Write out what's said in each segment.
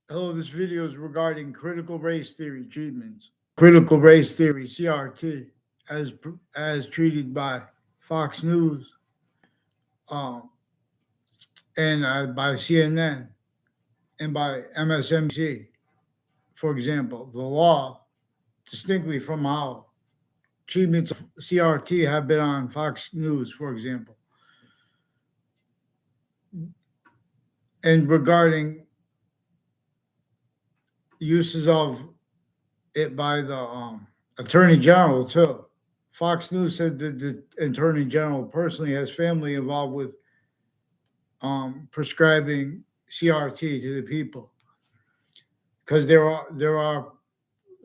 Hello, this video is regarding critical race theory treatments. Critical race theory, CRT, as treated by Fox News um, and by CNN and by MSNBC, for example. The law, distinctly from how treatments of CRT have been on Fox News, for example, and regarding uses of it by the attorney general too. Fox News said that the attorney general personally has family involved with prescribing CRT to the people because there are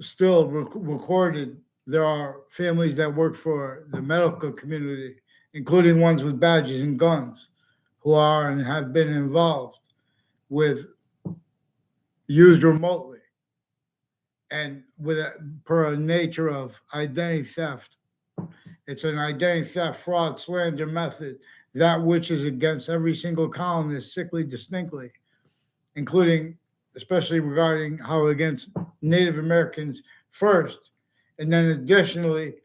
still recorded. There are families that work for the medical community, including ones with badges and guns, who are and have been involved with used remotely and with per nature of identity theft. It's an identity theft, fraud, slander method, that which is against every single colonist, sickly distinctly, including, especially regarding how against Native Americans first, and then additionally,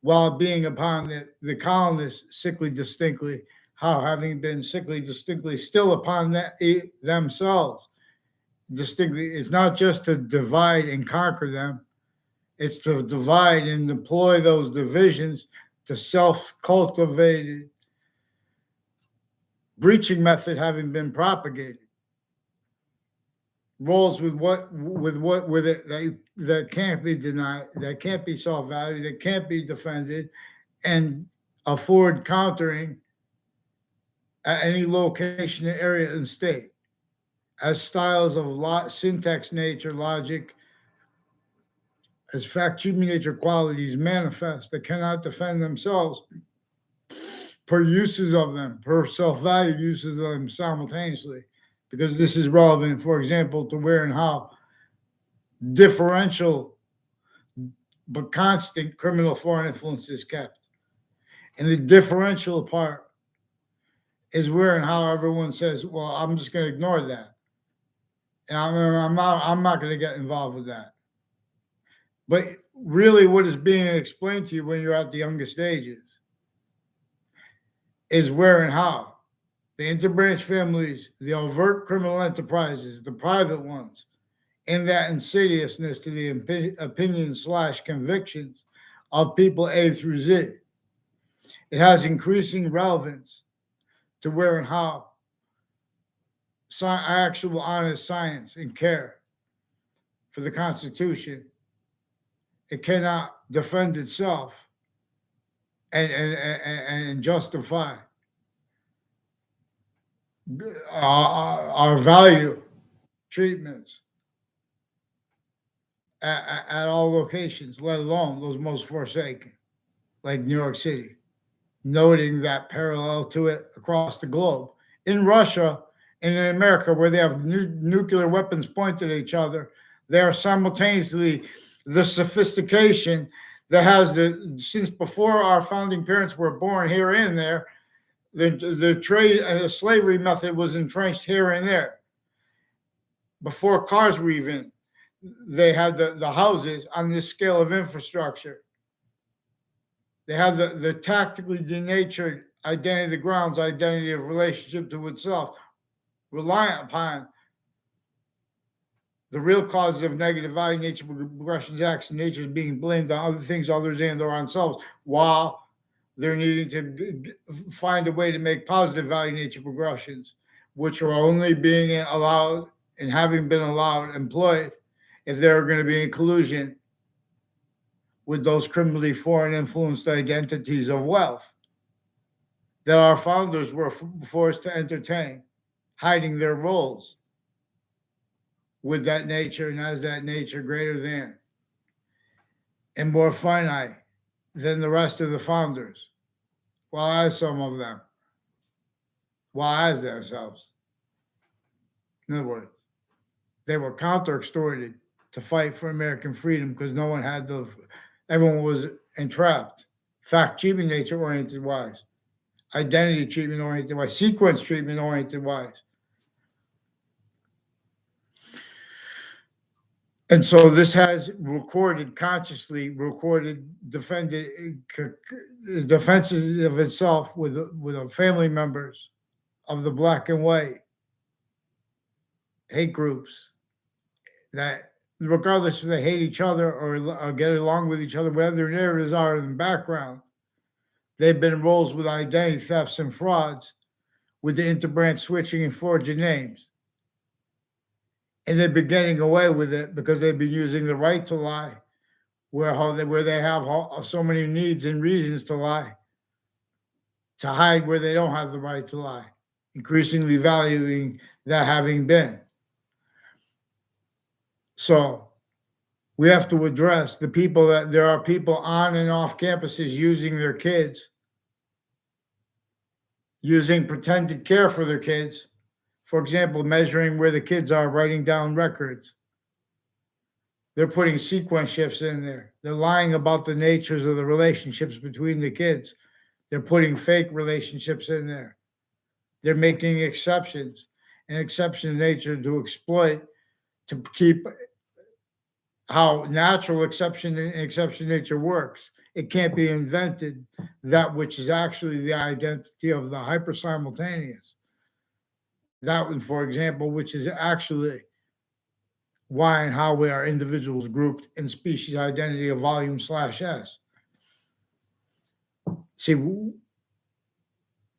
while being upon the colonists sickly distinctly, how having been sickly distinctly still upon themselves distinctly, it's not just to divide and conquer them, it's to divide and deploy those divisions to self-cultivated breaching method having been propagated. Roles with it that can't be denied, that can't be self-valued, that can't be defended, and afford countering at any location, area, and state as styles of syntax, nature, logic, as fact, human nature qualities manifest that cannot defend themselves per uses of them, per self-valued uses of them simultaneously, because this is relevant, for example, to where and how differential but constant criminal foreign influence is kept. And the differential part is where and how everyone says, well, I'm just going to ignore that. And I'm not going to get involved with that. But really, what is being explained to you when you're at the youngest ages is where and how the interbranch families, the overt criminal enterprises, the private ones, and that insidiousness to the opinions/convictions of people A through Z. It has increasing relevance to where and how actual honest science and care for the Constitution, it cannot defend itself and justify our value treatments at all locations, let alone those most forsaken, like New York City, noting that parallel to it across the globe. In Russia and in America, where they have nuclear weapons pointed at each other, they are simultaneously the sophistication that has since before our founding parents were born here and there, the trade and the slavery method was entrenched here and there. Before cars were even, they had the houses on this scale of infrastructure. They have the tactically denatured identity of the grounds, identity of relationship to itself, reliant upon the real causes of negative value nature progressions, acts, and natures being blamed on other things, others, and or on themselves, while they're needing to find a way to make positive value nature progressions, which are only being allowed and having been allowed, employed, if they're going to be in collusion with those criminally foreign influenced identities of wealth that our founders were forced to entertain, hiding their roles with that nature and as that nature greater than and more finite than the rest of the founders, while as some of them, while as themselves. In other words, they were counter-extorted to fight for American freedom because no one had everyone was entrapped. Fact treatment nature oriented wise, identity treatment oriented wise, sequence treatment oriented wise. And so this has consciously recorded, defenses of itself with family members of the black and white hate groups that, regardless if they hate each other or get along with each other, whatever their narratives are in the background, they've been roles with identity thefts and frauds, with the interbranch switching and forging names. And they've been getting away with it because they've been using the right to lie, where they have so many needs and reasons to lie, to hide where they don't have the right to lie, increasingly valuing that having been. So we have to address the people that there are people on and off campuses using their kids, using pretended care for their kids. For example, measuring where the kids are, writing down records. They're putting sequence shifts in there. They're lying about the natures of the relationships between the kids. They're putting fake relationships in there. They're making exceptions, an exception nature to exploit, to keep how natural exception nature works. It can't be invented, that which is actually the identity of the hyper-simultaneous. That one, for example, which is actually why and how we are individuals grouped in species identity of volume/S. See,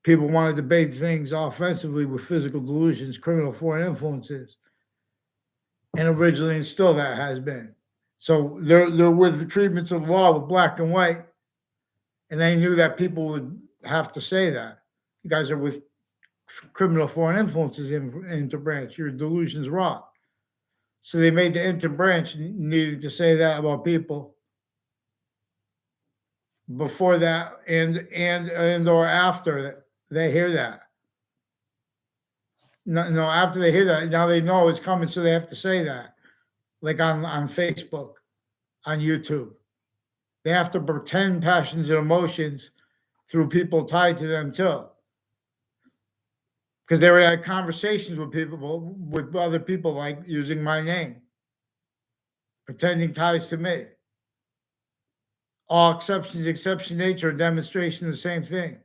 people want to debate things offensively with physical delusions, criminal foreign influences, and originally and still that has been. So they're with the treatments of the law with black and white, and they knew that people would have to say that. You guys are with criminal foreign influences interbranch. Your delusion's wrong. So they made the interbranch needed to say that about people before that and or after they hear that. No, after they hear that, now they know it's coming, so they have to say that. Like on Facebook, on YouTube. They have to pretend passions and emotions through people tied to them too. Because they were had conversations with other people, like using my name, pretending ties to me. All exceptions, exception nature, demonstration, the same thing.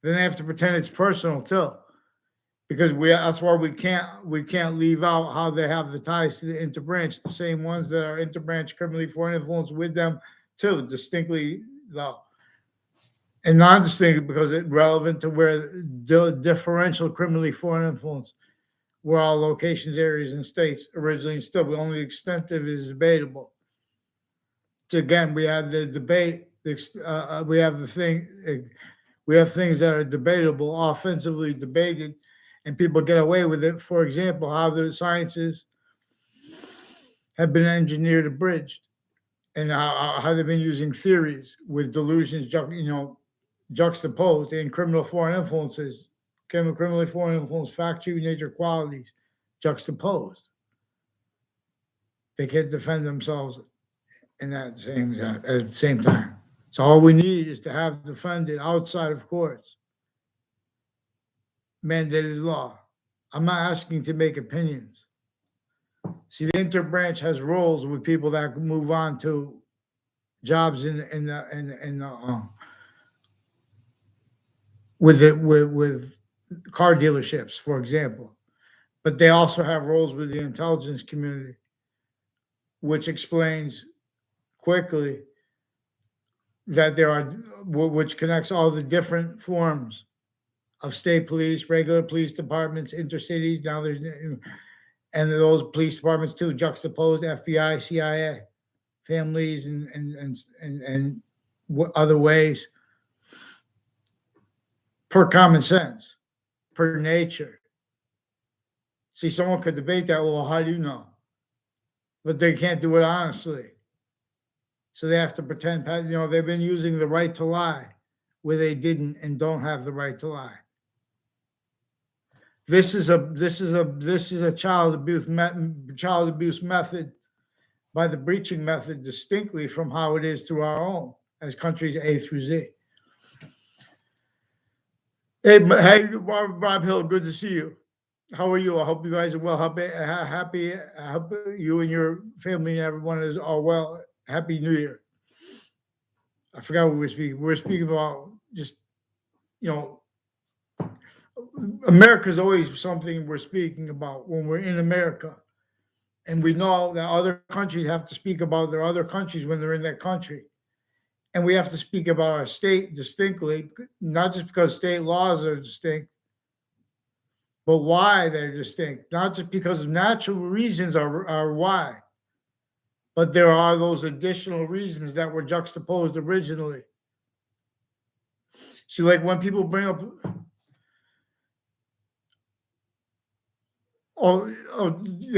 Then they have to pretend it's personal too, because that's why we can't leave out how they have the ties to the interbranch, the same ones that are interbranch criminally foreign influence with them too, distinctly though. And non-distinct because it's relevant to where the differential criminally foreign influence, where all locations, areas, and states originally and still, but only the extent of it is debatable. So again, we have the debate. We have things that are debatable, offensively debated, and people get away with it. For example, how the sciences have been engineered, abridged, and how they've been using theories with delusions, juxtaposed in criminal foreign influences, criminally foreign influence, fact, nature, qualities, juxtaposed. They can't defend themselves in that at the same time. So all we need is to have defended outside of courts, mandated law. I'm not asking to make opinions. See, the interbranch has roles with people that move on to jobs with car dealerships, for example. But they also have roles with the intelligence community, which explains quickly that which connects all the different forms of state police, regular police departments, intercities. Now and those police departments too, juxtaposed FBI, CIA, families, and other ways, per common sense, per nature. See, someone could debate that. Well, how do you know? But they can't do it honestly. So they have to pretend, they've been using the right to lie where they didn't and don't have the right to lie. This is a child abuse method by the breaching method, distinctly from how it is through our own as countries A through Z. Hey, Rob Hill, good to see you. How are you? I hope you guys are well. Happy. I hope you and your family and everyone is all well. Happy New Year. I forgot what we were speaking. We are speaking about just, you know, America's always something we're speaking about when we're in America. And we know that other countries have to speak about their other countries when they're in that country. And we have to speak about our state distinctly, not just because state laws are distinct, but why they're distinct. Not just because of natural reasons are why, but there are those additional reasons that were juxtaposed originally. See, like when people bring up,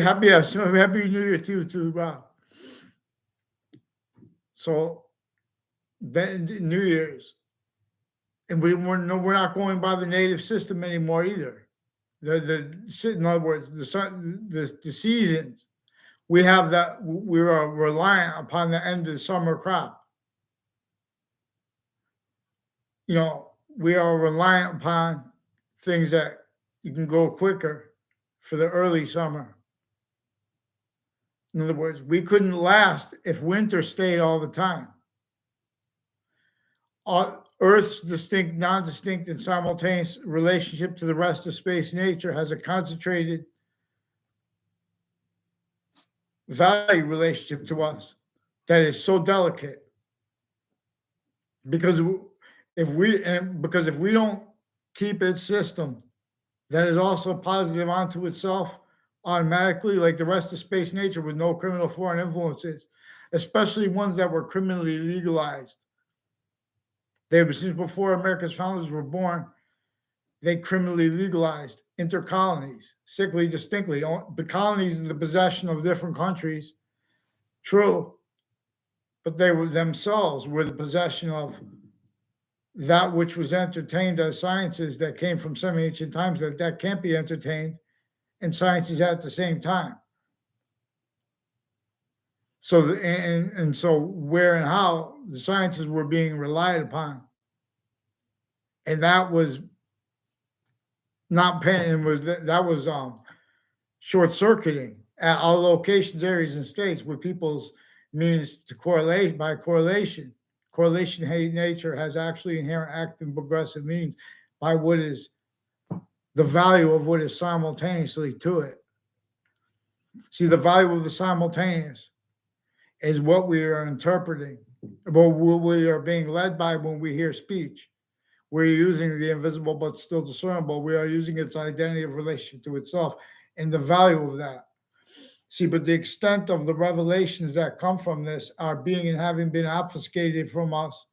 happy, yeah, so happy New Year too, Rob. So then New Year's, and we're not going by the native system anymore either. In other words, the seasons, we have that we are reliant upon the end of the summer crop. You know, we are reliant upon things that you can go quicker for the early summer. In other words, we couldn't last if winter stayed all the time. Earth's distinct, non-distinct, and simultaneous relationship to the rest of space nature has a concentrated value relationship to us that is so delicate. Because if we don't keep its system that is also positive onto itself automatically, like the rest of space nature with no criminal foreign influences, especially ones that were criminally legalized. They were, since before America's founders were born, they criminally legalized intercolonies, sickly distinctly. The colonies in the possession of different countries, true, but they were themselves were the possession of that which was entertained as sciences that came from some ancient times that can't be entertained and sciences at the same time. So and so where and how the sciences were being relied upon, and that was not paying. That was short circuiting at all locations, areas, and states where people's means to correlate by correlation. Correlation nature has actually inherent active progressive means by what is the value of what is simultaneously to it. See, the value of the simultaneous is what we are interpreting, what we are being led by when we hear speech. We're using the invisible but still discernible. We are using its identity of relation to itself and the value of that. See, but the extent of the revelations that come from this are being and having been obfuscated from us.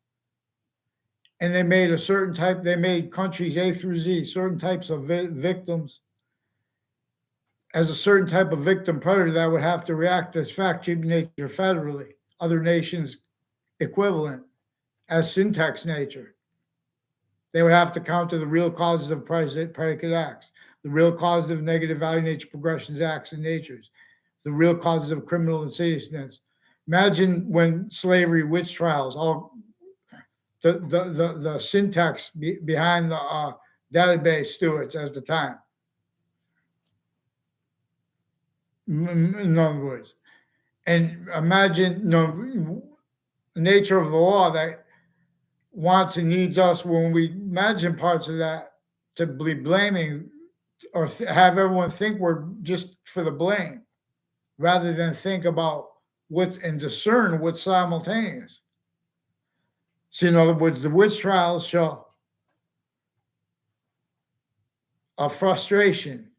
And they made they made countries A through Z, certain types of victims, as a certain type of victim predator that would have to react as fact nature federally, other nations equivalent as syntax nature. They would have to counter the real causes of predicate acts, the real causes of negative value nature progressions, acts, and natures, the real causes of criminal insidiousness. Imagine when slavery, witch trials, all the syntax behind the database stewards at the time. In other words, and imagine the nature of the law that wants and needs us when we imagine parts of that to be blaming or have everyone think we're just for the blame rather than think about what and discern what's simultaneous. So, in other words, the witch trials show a frustration,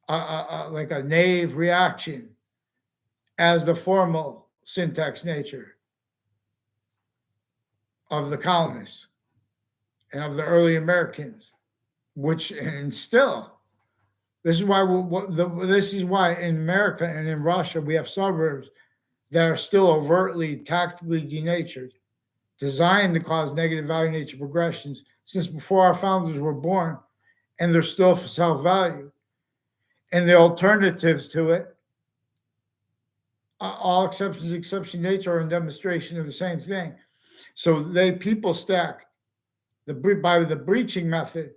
like a naive reaction as the formal syntax nature of the colonists and of the early Americans, which and still, this is why this is why in America and in Russia we have suburbs that are still overtly tactically denatured, designed to cause negative value nature progressions since before our founders were born, and they're still for self-value. And the alternatives to it, all exceptions, exception nature, are in demonstration of the same thing. So people stack by the breaching method,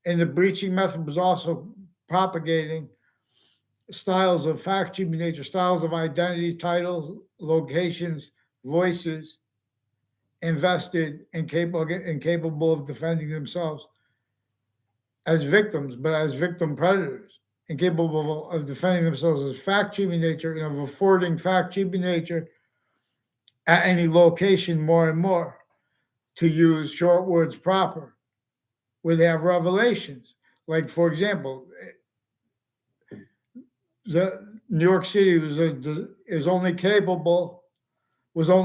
and the breaching method was also propagating styles of fact sheet nature, styles of identity, titles, locations, voices, invested and capable of defending themselves as victims, but as victim predators, incapable of defending themselves as fact sheet nature and of affording fact sheet nature at any location more and more, to use short words proper, where they have revelations. Like, for example, the New York City was only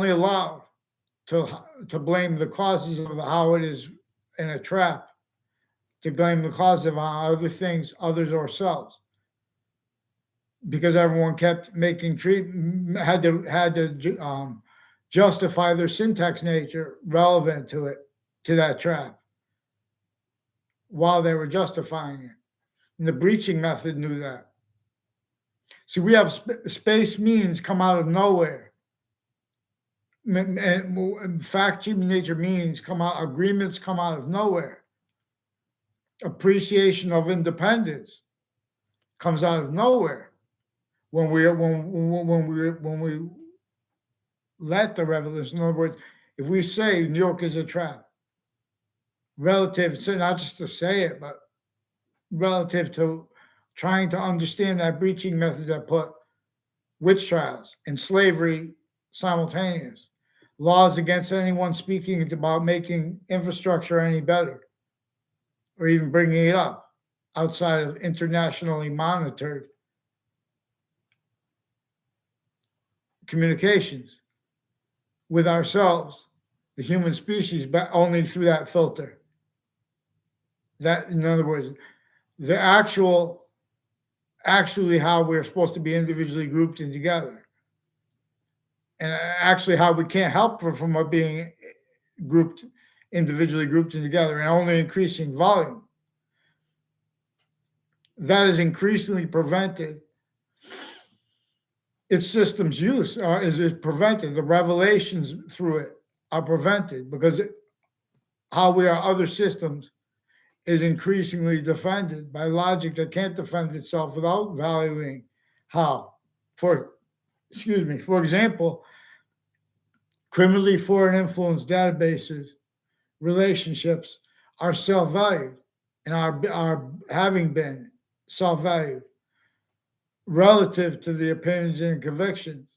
allowed to blame the causes of how it is in a trap, to blame the cause of other things, others, or selves, because everyone kept had to justify their syntax nature relevant to that trap while they were justifying it. And the breaching method knew that. See, we have space means come out of nowhere. And fact sheet nature means agreements come out of nowhere. Appreciation of independence comes out of nowhere when we let the revolution. In other words, if we say New York is a trap, relative, so not just to say it, but relative to trying to understand that breaching method that put witch trials and slavery simultaneous, laws against anyone speaking about making infrastructure any better or even bringing it up outside of internationally monitored communications with ourselves, the human species, but only through that filter. That, in other words, the actually how we're supposed to be individually grouped in together, and actually how we can't help from being individually grouped in together, and only increasing volume. That is increasingly prevented. Its systems use is prevented. The revelations through it are prevented because how we are other systems is increasingly defended by logic that can't defend itself without valuing how. For example, criminally foreign influence databases, relationships are self-valued and are having been self-valued relative to the opinions and convictions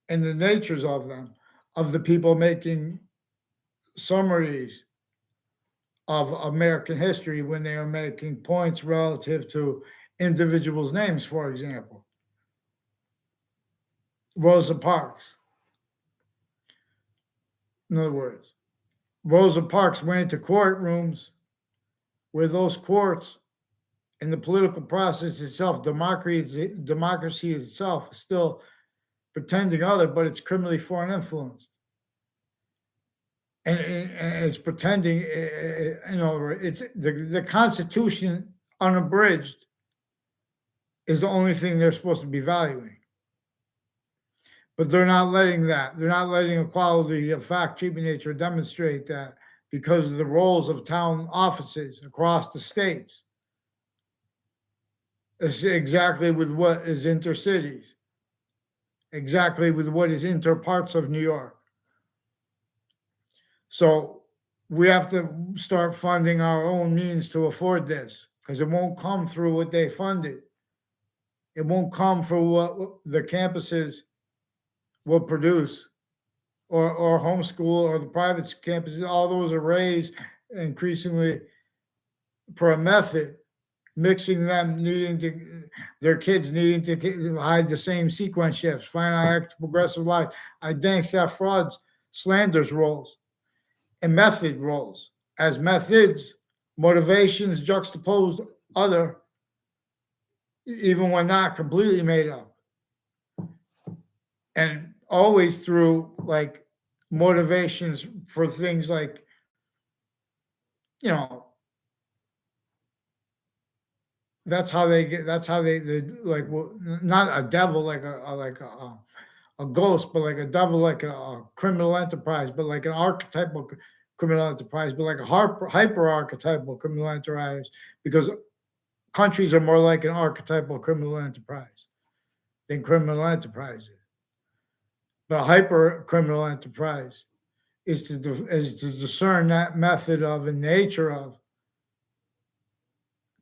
and the natures of them, of the people making summaries of American history when they are making points relative to individuals' names, for example. Rosa Parks. In other words, Rosa Parks went into courtrooms where those courts and the political process itself, democracy itself, is still pretending other, but it's criminally foreign influence. And it's pretending, it's the Constitution unabridged is the only thing they're supposed to be valuing. But they're not letting that. They're not letting equality of fact, treatment, nature demonstrate that because of the roles of town offices across the states. It's exactly with what is intercities, exactly with what is inter parts of New York. So we have to start funding our own means to afford this, because it won't come through what they funded. It won't come for what the campuses will produce, or homeschool, or the private campuses. All those are raised increasingly for a method, mixing them, their kids needing to hide the same sequence shifts, finite, progressive life, identity theft, frauds, slanders roles, and method roles as methods, motivations juxtaposed other, even when not completely made up. And always through like motivations for things like, that's how they like, not a devil like a ghost, but like a devil, like a criminal enterprise, but like an archetypal criminal enterprise, but like a hyper archetypal criminal enterprise, because countries are more like an archetypal criminal enterprise than criminal enterprises. But a hyper criminal enterprise is to discern that method of and nature of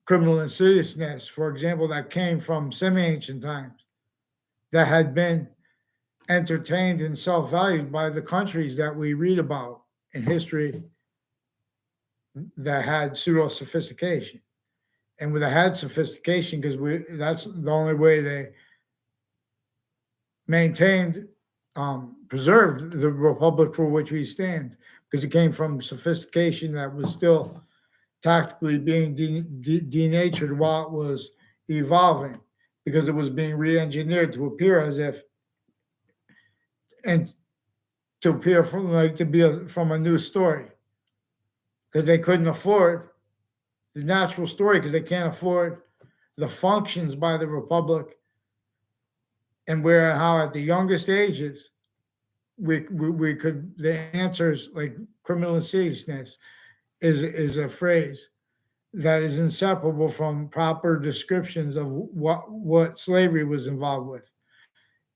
criminal insidiousness, for example, that came from semi-ancient times, that had been entertained and self-valued by the countries that we read about in history that had pseudo sophistication. And with the had sophistication, because that's the only way they maintained, preserved the republic for which we stand, because it came from sophistication that was still tactically being denatured while it was evolving, because it was being re-engineered to appear as if, and to appear from like to be from a new story, because they couldn't afford the natural story, because they can't afford the functions by the republic, and where and how at the youngest ages we could, the answers like criminal insidiousness is a phrase that is inseparable from proper descriptions of what slavery was involved with.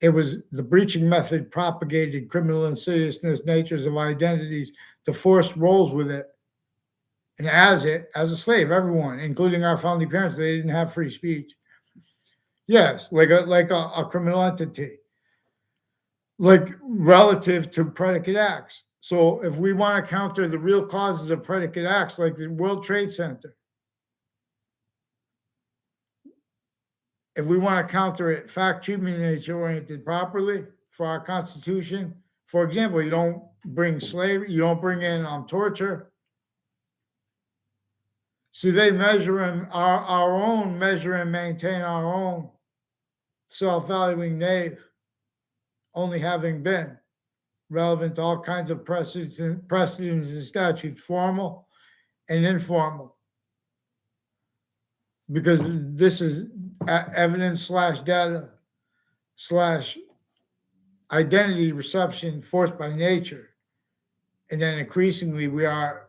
It was the breaching method propagated criminal insidiousness, natures of identities, to force roles with it. And as a slave, everyone, including our founding parents, they didn't have free speech. Yes, like a criminal entity, like relative to predicate acts. So if we want to counter the real causes of predicate acts, like the World Trade Center, if we want to counter it fact, treatment, nature oriented properly for our Constitution, for example, you don't bring slavery, you don't bring in torture. See, they measure and our own measure and maintain our own self-valuing knave, only having been relevant to all kinds of precedents and statutes, formal and informal. Because this is evidence slash data slash identity reception forced by nature. And then increasingly we are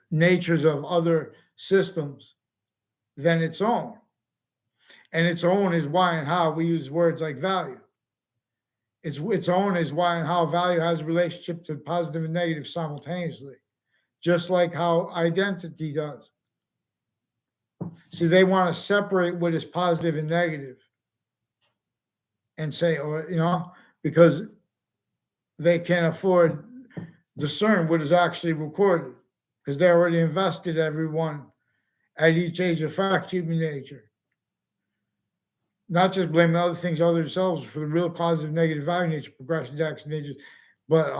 natures of other systems than its own. And its own is why and how we use words like value. Its own is why and how value has a relationship to positive and negative simultaneously, just like how identity does. See, they want to separate what is positive and negative and say, or, because they can't afford discern what is actually recorded, because they already invested everyone at each age of fact, human nature. Not just blaming other things other themselves for the real cause of negative value nature, progression, action nature, but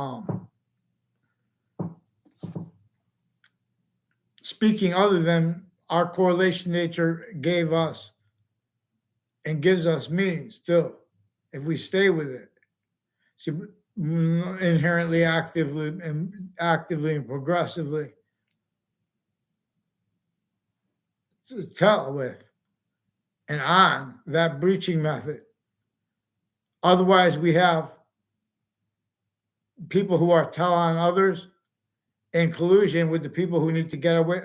speaking other than our correlation nature gave us and gives us means still, if we stay with it. So inherently actively and progressively to tell with and on that breaching method. Otherwise, we have people who are tell on others in collusion with the people who need to get away,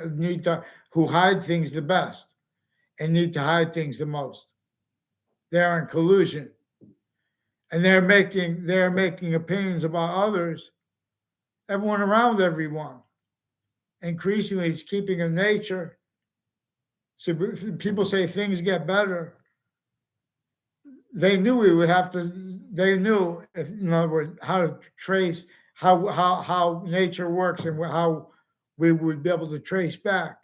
who hide things the best and need to hide things the most. They're in collusion. And they're making opinions about others, everyone around everyone. Increasingly, it's keeping a nature. So people say things get better. They knew we would have to. They knew, if, in other words, how to trace how nature works and how we would be able to trace back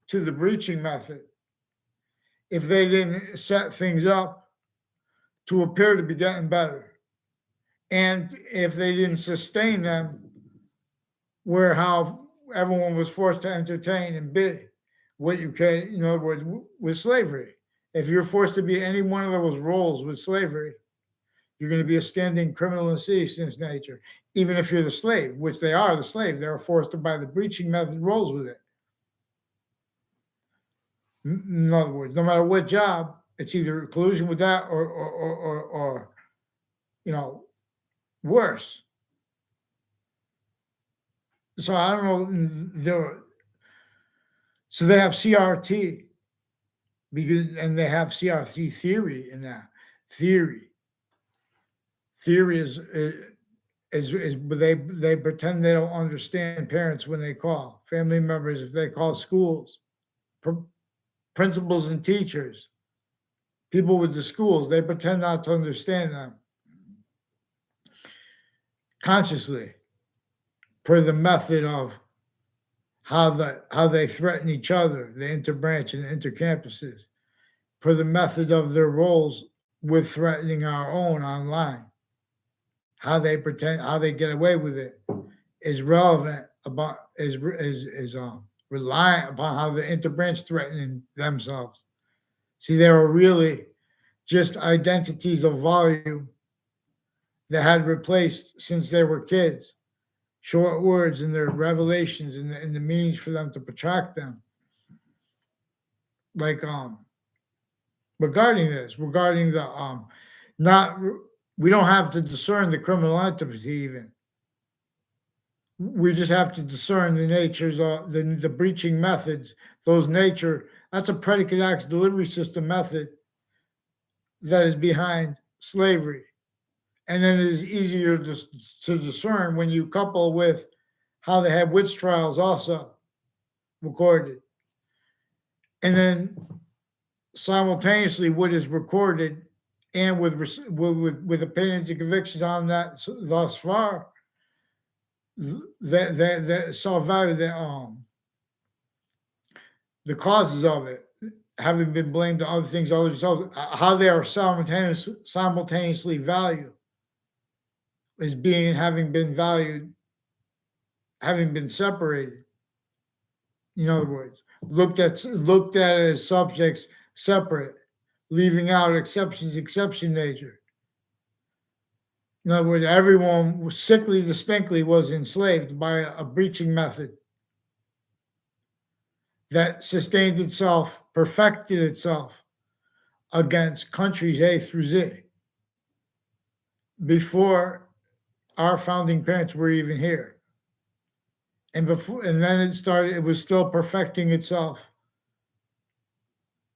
to the breaching method if they didn't set things up to appear to be getting better, and if they didn't sustain them, where how everyone was forced to entertain and be what you can, in other words, with slavery. If you're forced to be any one of those roles with slavery, you're going to be a standing criminal insidiousness nature, even if you're the slave, which they are the slave. They're forced to, by the breaching method, roles with it. In other words, no matter what job, it's either collusion with that or worse. So I don't know. So they have CRT because, and they have CRT theory in that theory. Theory is but they pretend they don't understand parents when they call, family members if they call schools, principals and teachers, people with the schools, they pretend not to understand them consciously per the method of how they threaten each other, the interbranch and intercampuses, per the method of their roles with threatening our own online. How they pretend, how they get away with it is relevant about is reliant upon how the interbranch threatening themselves. See, they were really just identities of volume that had replaced since they were kids. Short words and their revelations and the means for them to protract them. Like regarding the not we don't have to discern the criminal entity even. We just have to discern the natures of the breaching methods, those nature, that's a predicate acts delivery system method that is behind slavery. And then it is easier to discern when you couple with how they have witch trials also recorded. And then simultaneously what is recorded and with opinions and convictions on that thus far, that saw value that the causes of it having been blamed on other things, other results, how they are simultaneously valued is being having been valued, having been separated. In other words, looked at as subjects separate, leaving out exception nature. In other words, everyone sickly distinctly was enslaved by a breaching method that sustained itself, perfected itself against countries A through Z before our founding parents were even here. And then it was still perfecting itself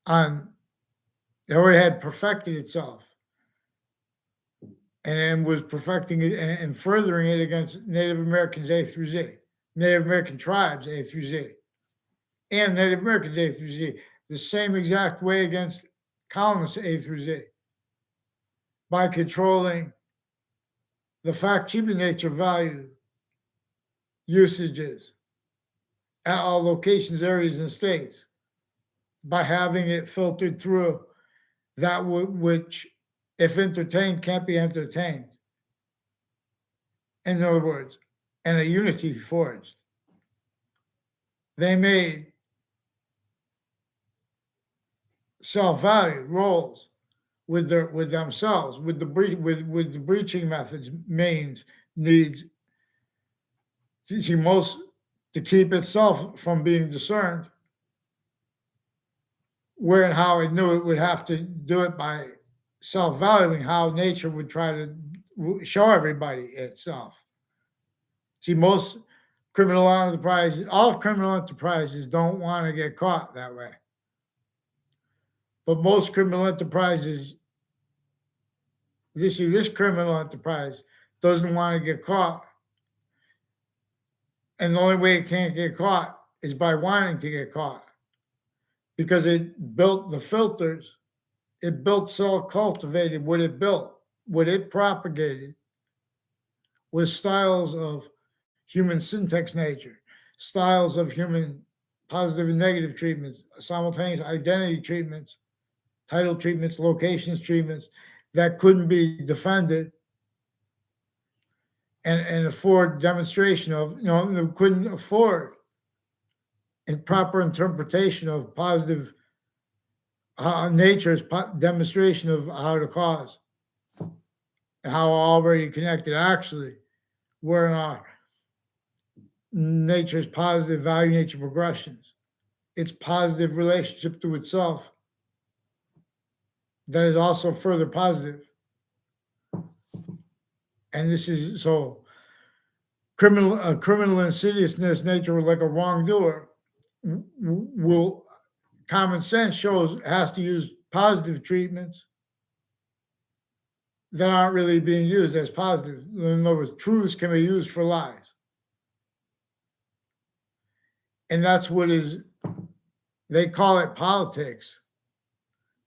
it already had perfected itself and was perfecting it and furthering it against Native Americans A through Z, Native American tribes A through Z, and Native Americans A through Z, the same exact way against colonists A through Z, by controlling the fact, cheaping nature, value, usages at all locations, areas, and states, by having it filtered through that which, if entertained, can't be entertained. In other words, and a unity forged. They made self-value roles with themselves, with the breaching methods, means, needs. See, most to keep itself from being discerned, where and how it knew it would have to do it by self-valuing, how nature would try to show everybody itself. See, most criminal enterprises, all criminal enterprises don't want to get caught that way. But most criminal enterprises, this criminal enterprise doesn't want to get caught. And the only way it can't get caught is by wanting to get caught. Because it built the filters, it built self-cultivated what it built, what it propagated was styles of human syntax nature, styles of human positive and negative treatments, simultaneous identity treatments, title treatments, locations treatments that couldn't be defended and afford demonstration of, they couldn't afford and proper interpretation of positive nature's demonstration of how to cause and how already connected actually were in our nature's positive value nature progressions, its positive relationship to itself that is also further positive. And this is so criminal insidiousness nature like a wrongdoer will common sense shows has to use positive treatments that aren't really being used as positive. In other words, truths can be used for lies. And that's what is, they call it politics,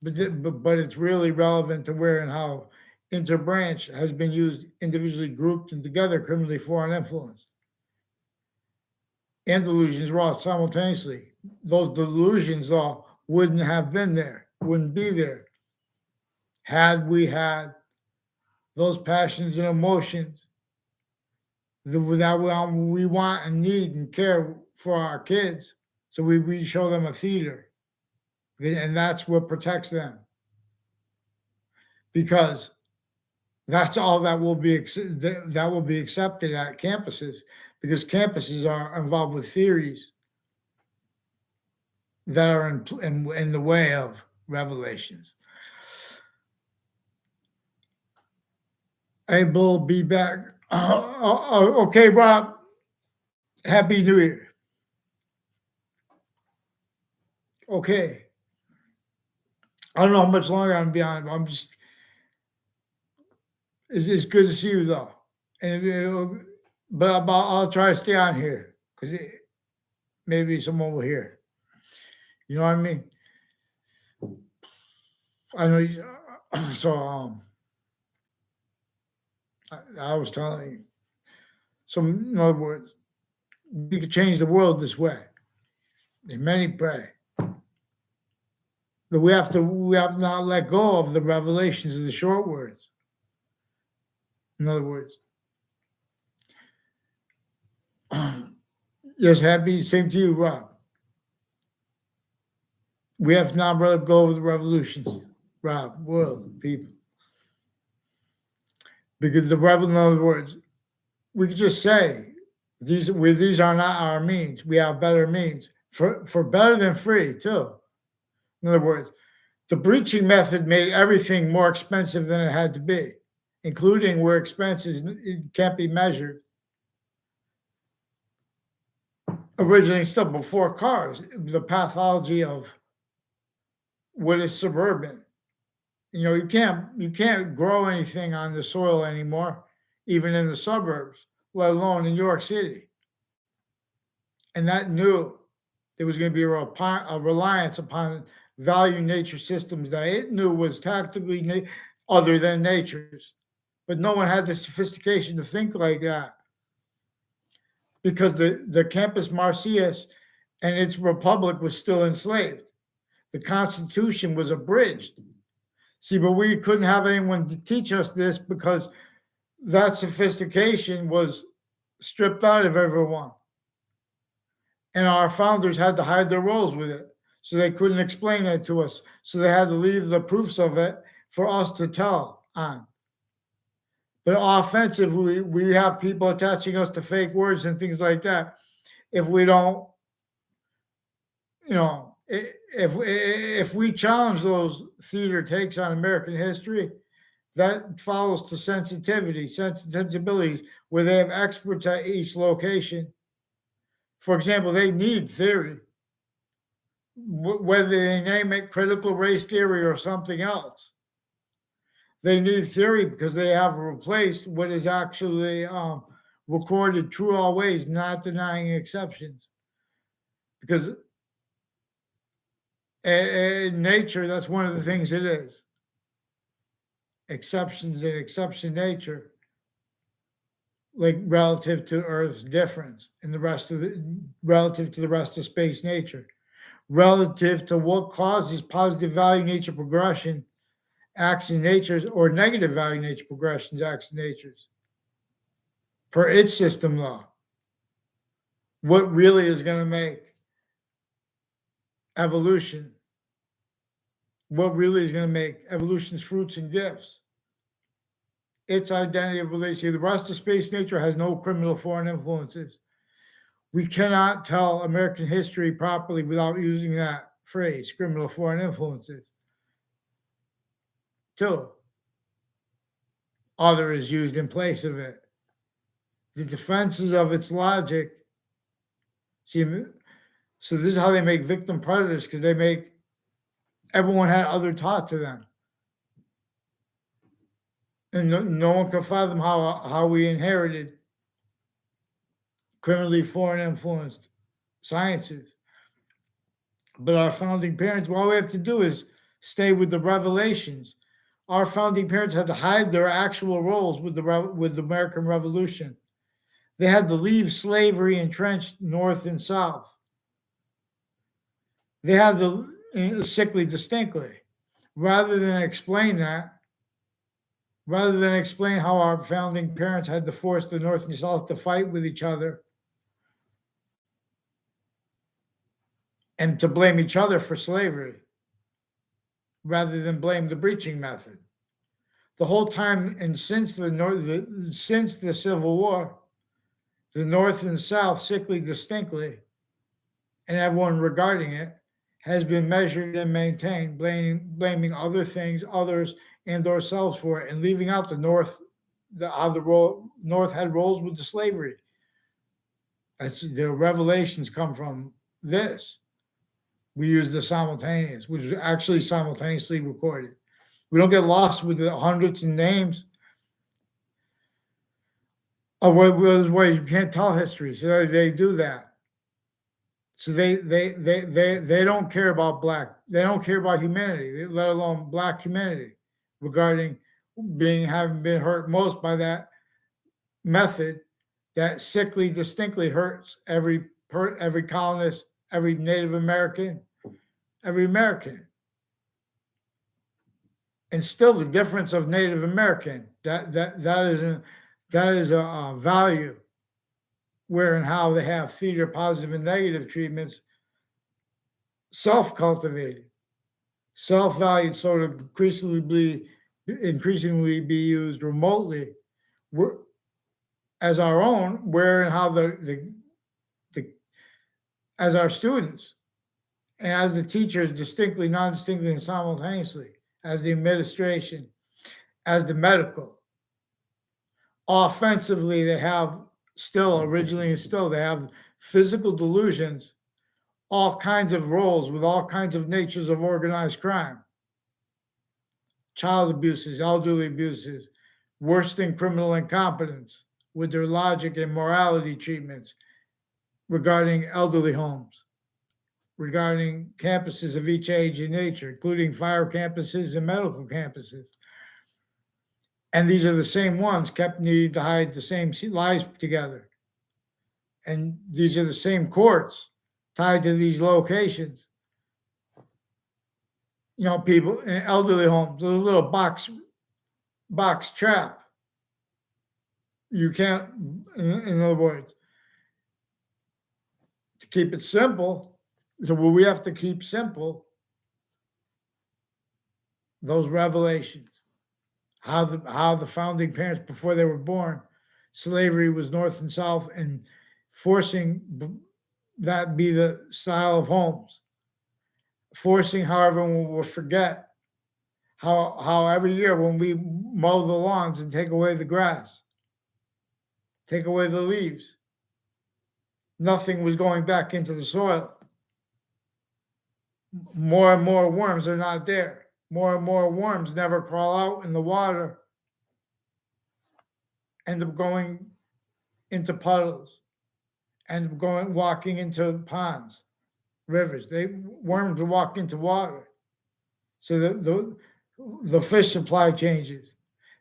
but it's really relevant to where and how interbranch has been used individually, grouped, and together criminally for and influenced. And delusions wrought simultaneously. Those delusions, though, wouldn't have been there, wouldn't be there, had we had those passions and emotions that we want and need and care for our kids. So we show them a theater, and that's what protects them, because that's all that will be accepted at campuses, because campuses are involved with theories that are in the way of revelations. Able be back. Okay, Rob. Happy New Year. Okay. I don't know how much longer I'm gonna be on. I'm just. It's good to see you though, but I'll try to stay on here because maybe someone will hear. You know what I mean? I know. So I was telling you. So in other words, we could change the world this way. And many pray. That we have not let go of the revelations of the short words. In other words, yes, happy, same to you, Rob. We have to not let go of the revolutions, Rob, world, people. Because in other words, we could just say these are not our means. We have better means for better than free too. In other words, the breaching method made everything more expensive than it had to be, including where expenses can't be measured. Originally, still before cars, the pathology of what is suburban. You know, you can't grow anything on the soil anymore, even in the suburbs, let alone in New York City. And that knew there was going to be a reliance upon value nature systems that it knew was tactically other than nature's. But no one had the sophistication to think like that, because the Campus Martius and its republic was still enslaved. The Constitution was abridged. See, but we couldn't have anyone to teach us this because that sophistication was stripped out of everyone. And our founders had to hide their roles with it. So they couldn't explain it to us. So they had to leave the proofs of it for us to tell on. But offensively, we have people attaching us to fake words and things like that. If we don't, if we challenge those theater takes on American history, that follows to sensibilities, where they have experts at each location. For example, they need theory, whether they name it critical race theory or something else. They need theory because they have replaced what is actually recorded true always, not denying exceptions. Because in nature, that's one of the things it is. Exceptions in exception nature, like relative to Earth's difference and relative to the rest of space nature, relative to what causes positive value nature progression acts in natures or negative value nature progressions acts in natures. For its system law, what really is going to make evolution, what really is going to make evolution's fruits and gifts, its identity of relation. The rest of space nature has no criminal foreign influences. We cannot tell American history properly without using that phrase, criminal foreign influences. Two, other is used in place of it. The defenses of its logic, see, So this is how they make victim predators, because everyone had other taught to them. And no one can fathom how we inherited criminally foreign influenced sciences. But our founding parents, all we have to do is stay with the revelations. Our founding parents had to hide their actual roles with the American Revolution. They had to leave slavery entrenched North and South. They had to sickly distinctly, rather than explain how our founding parents had to force the North and South to fight with each other and to blame each other for slavery, rather than blame the breaching method. The whole time, and since the Civil War, the North and South, sickly distinctly, and everyone regarding it, has been measured and maintained, blaming other things, others, and ourselves for it, and leaving out the North, how the North had roles with the slavery. That's the revelations come from this. We use the simultaneous, which is actually simultaneously recorded. We don't get lost with the hundreds of names. There's ways you can't tell history, so they do that. So they don't care about they don't care about humanity, let alone black humanity, regarding having been hurt most by that method that sickly distinctly hurts every colonist, every Native American, every American. And still the difference of Native American, that is a value where and how they have theater positive and negative treatments, self-cultivated, self-valued, sort of increasingly be used remotely as our own, where and how as our students and as the teachers, distinctly, non-distinctly, and simultaneously, as the administration, as the medical. Offensively, they have they have physical delusions, all kinds of roles with all kinds of natures of organized crime, child abuses, elderly abuses, worse than criminal incompetence, with their logic and morality treatments regarding elderly homes, regarding campuses of each age and nature, including fire campuses and medical campuses. And these are the same ones kept needing to hide the same lies together. And these are the same courts tied to these locations. People in elderly homes, a little box trap. You can't, in other words, to keep it simple. So we have to keep simple those revelations. How the founding parents, before they were born, slavery was North and South, and forcing that be the style of homes. Forcing how everyone will forget how every year when we mow the lawns and take away the grass, take away the leaves, nothing was going back into the soil. More and more worms are not there. More and more worms never crawl out in the water, end up going into puddles, end up walking into ponds, rivers. Worms will walk into water. So the fish supply changes.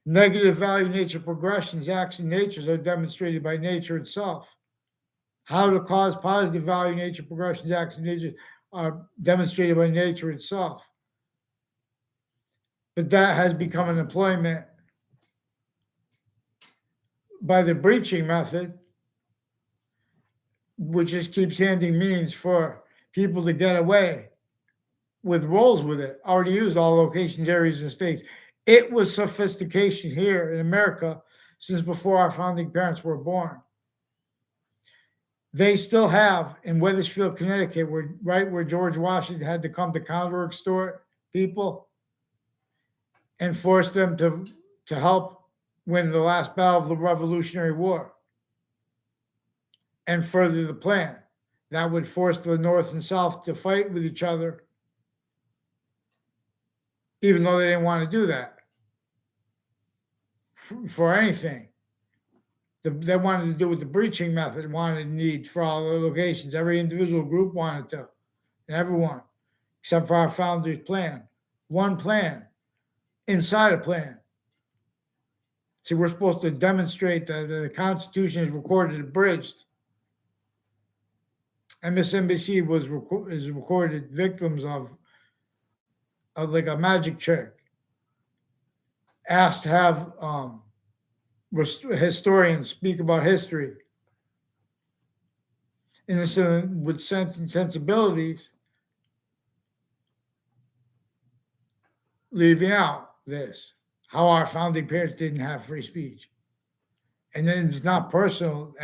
Negative value nature progressions, acts and natures are demonstrated by nature itself. How to cause positive value nature progressions, acts and natures are demonstrated by nature itself. But that has become an employment by the breaching method, which just keeps handing means for people to get away with roles with it, already used all locations, areas, and states. It was sophistication here in America since before our founding parents were born. They still have in Wethersfield, Connecticut, where George Washington had to come to counter-extort people and force them to help win the last battle of the Revolutionary War and further the plan. that would force the North and South to fight with each other, even though they didn't want to do that for anything. They wanted to do it the breaching method, wanted need for all the locations. Every individual group wanted to, and everyone, except for our founders' plan. One plan, inside a plan. See, we're supposed to demonstrate that the Constitution is recorded abridged. MSNBC is recorded victims of like a magic trick. Asked to have historians speak about history. And with sense and sensibilities, leaving out this, how our founding parents didn't have free speech. And then it's not personal.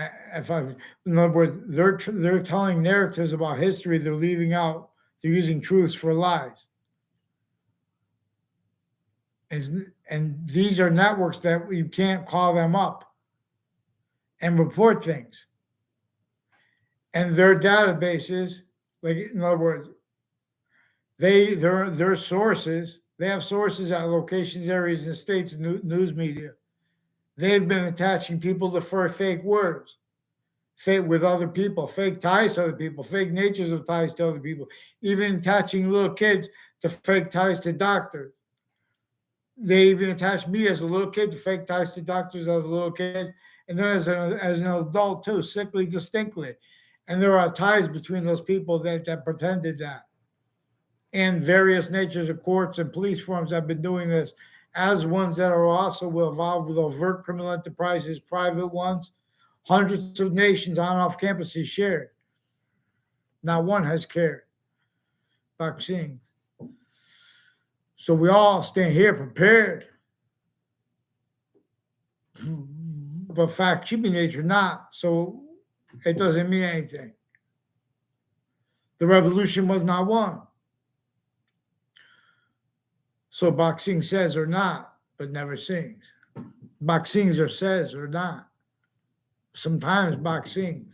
In other words, they're telling narratives about history. They're leaving out. They're using truths for lies. And these are networks that you can't call them up and report things. And their databases, like in other words, their sources. They have sources at locations, areas, and states, news media. They've been attaching people to fake words, fake with other people, fake ties to other people, fake natures of ties to other people, even attaching little kids to fake ties to doctors. They even attached me as a little kid to fake ties to doctors as a little kid, and then as an adult too, sickly distinctly. And there are ties between those people that pretended that. And various natures of courts and police forms have been doing this, as ones that are also will evolve with overt criminal enterprises, private ones. Hundreds of nations on off campuses shared. Not one has cared. Vaccines. So we all stand here prepared. But fact keeping nature not. So it doesn't mean anything. The revolution was not won. So boxing says or not, but never sings. Boxings or says or not. Sometimes boxings.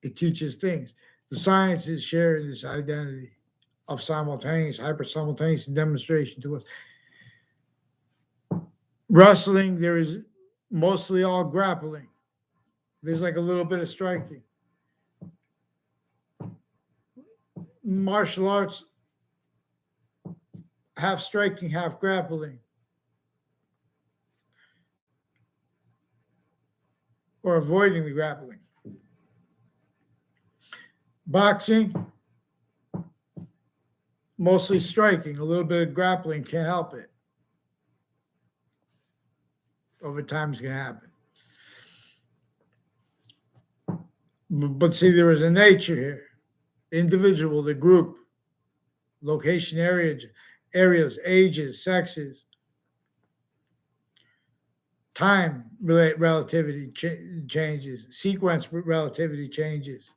It teaches things. The sciences share this identity of simultaneous, hyper-simultaneous demonstration to us. Wrestling, there is mostly all grappling. There's like a little bit of striking. Martial arts, half striking, half grappling. Or avoiding the grappling. Boxing, mostly striking, a little bit of grappling, can't help it. Over time, it's going to happen. But see, there is a nature here. The individual, the group, location, areas, ages, sexes, time relativity changes, sequence relativity changes.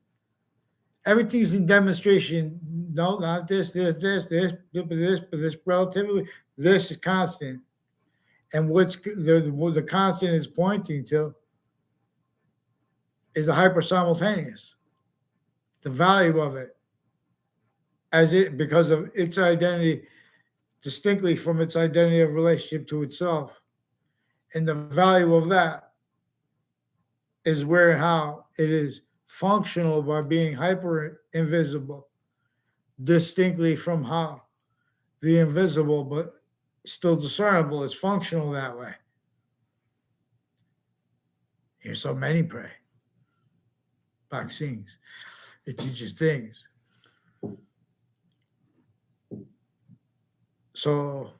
Everything's in demonstration. No, not this, but this relatively, this is constant. And what's the constant is pointing to is the hyper-simultaneous, the value of it, because of its identity, distinctly from its identity of relationship to itself. And the value of that is where and how it is functional by being hyper invisible, distinctly from how the invisible, but still discernible, is functional that way. Here's so many pray. Vaccines. It teaches things. So,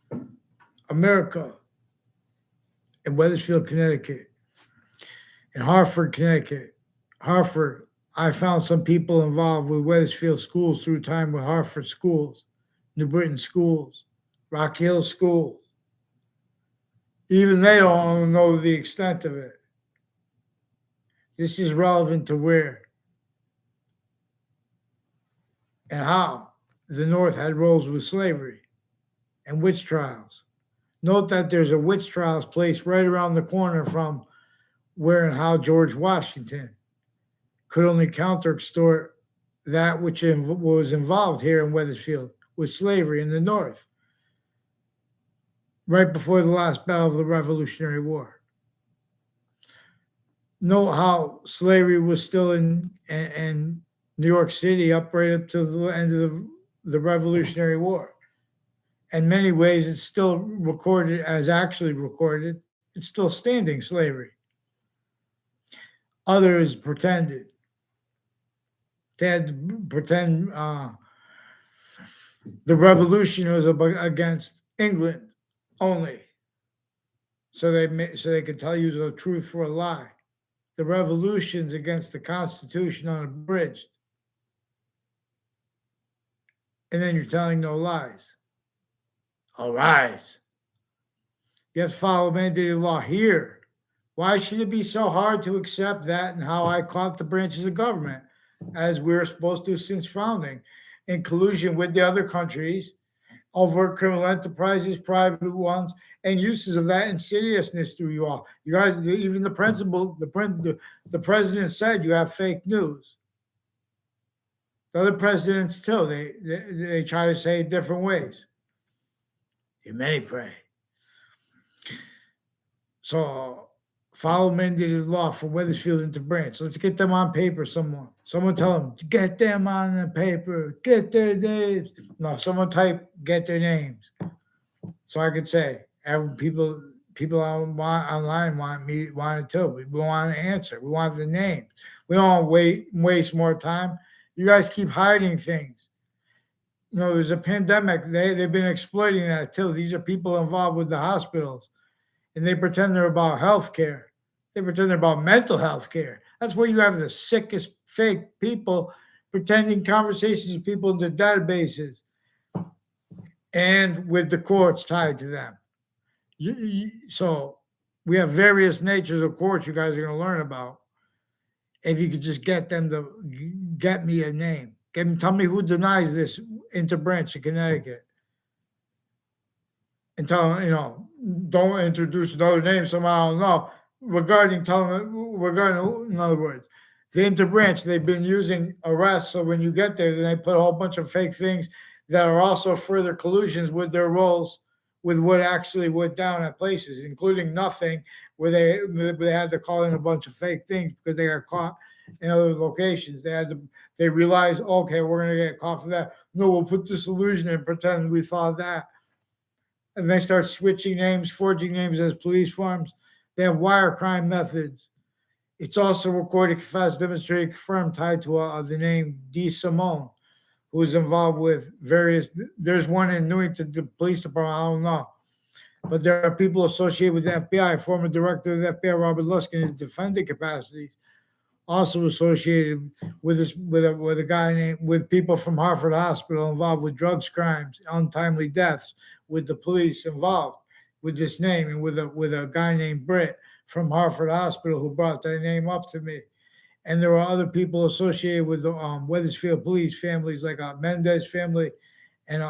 America, in Wethersfield, Connecticut, in Hartford, Connecticut, Hartford, I found some people involved with Wethersfield schools through time with Hartford schools, New Britain schools, Rock Hill schools. Even they don't know the extent of it. This is relevant to where and how the North had roles with slavery and witch trials. Note that there's a witch trials place right around the corner from where and how George Washington could only counter extort that which was involved here in Wethersfield with slavery in the North, right before the last battle of the Revolutionary War. Know how slavery was still in New York City right up to the end of the Revolutionary War. In many ways, it's still recorded as actually recorded. It's still standing slavery. Others pretended. They had to pretend the revolution was against England only, so they could tell you the truth for a lie. The revolution's against the Constitution unabridged, and then you're telling no lies. All rise. You have to follow mandated law here. Why should it be so hard to accept that and how I caught the branches of government, as we're supposed to since founding, in collusion with the other countries, overt criminal enterprises, private ones, and uses of that insidiousness through you all. You guys, even the principal, the president said you have fake news. The other presidents too, they try to say it different ways. You may pray. So follow mandated law for Wethersfield into Branch. Let's get them on paper. Someone tell them, get them on the paper, get their names. No, someone type, get their names. So I could say, people online want it too. We want an answer. We want the names. We don't waste more time. You guys keep hiding things. You know, there's a pandemic. They've been exploiting that too. These are people involved with the hospitals, and they pretend they're about health care. They pretend they're about mental health care. That's where you have the sickest fake people pretending conversations with people in the databases and with the courts tied to them. So we have various natures of courts you guys are going to learn about. If you could just get them to get me a name. Tell me who denies this interbranch in Connecticut. And tell them, don't introduce another name somehow. No, regarding, in other words, the interbranch, they've been using arrests. So when you get there, then they put a whole bunch of fake things that are also further collusions with their roles with what actually went down at places, including nothing, where they had to call in a bunch of fake things because they got caught in other locations. They realized, okay, we're going to get caught for that. No, we'll put this illusion and pretend we thought that. And they start switching names, forging names as police forms. They have wire crime methods. It's also recorded, confessed, demonstrated, confirmed, tied to the name D. Simone, who is involved with various. There's one in Newington, the police department, I don't know. But there are people associated with the FBI, former director of the FBI, Robert Lusk, in his defendant capacities, also associated with a guy named, with people from Hartford Hospital involved with drugs, crimes, untimely deaths, with the police involved with this name, and with a guy named Britt from Hartford Hospital who brought that name up to me. And there are other people associated with the Wethersfield police families, like Mendez family, and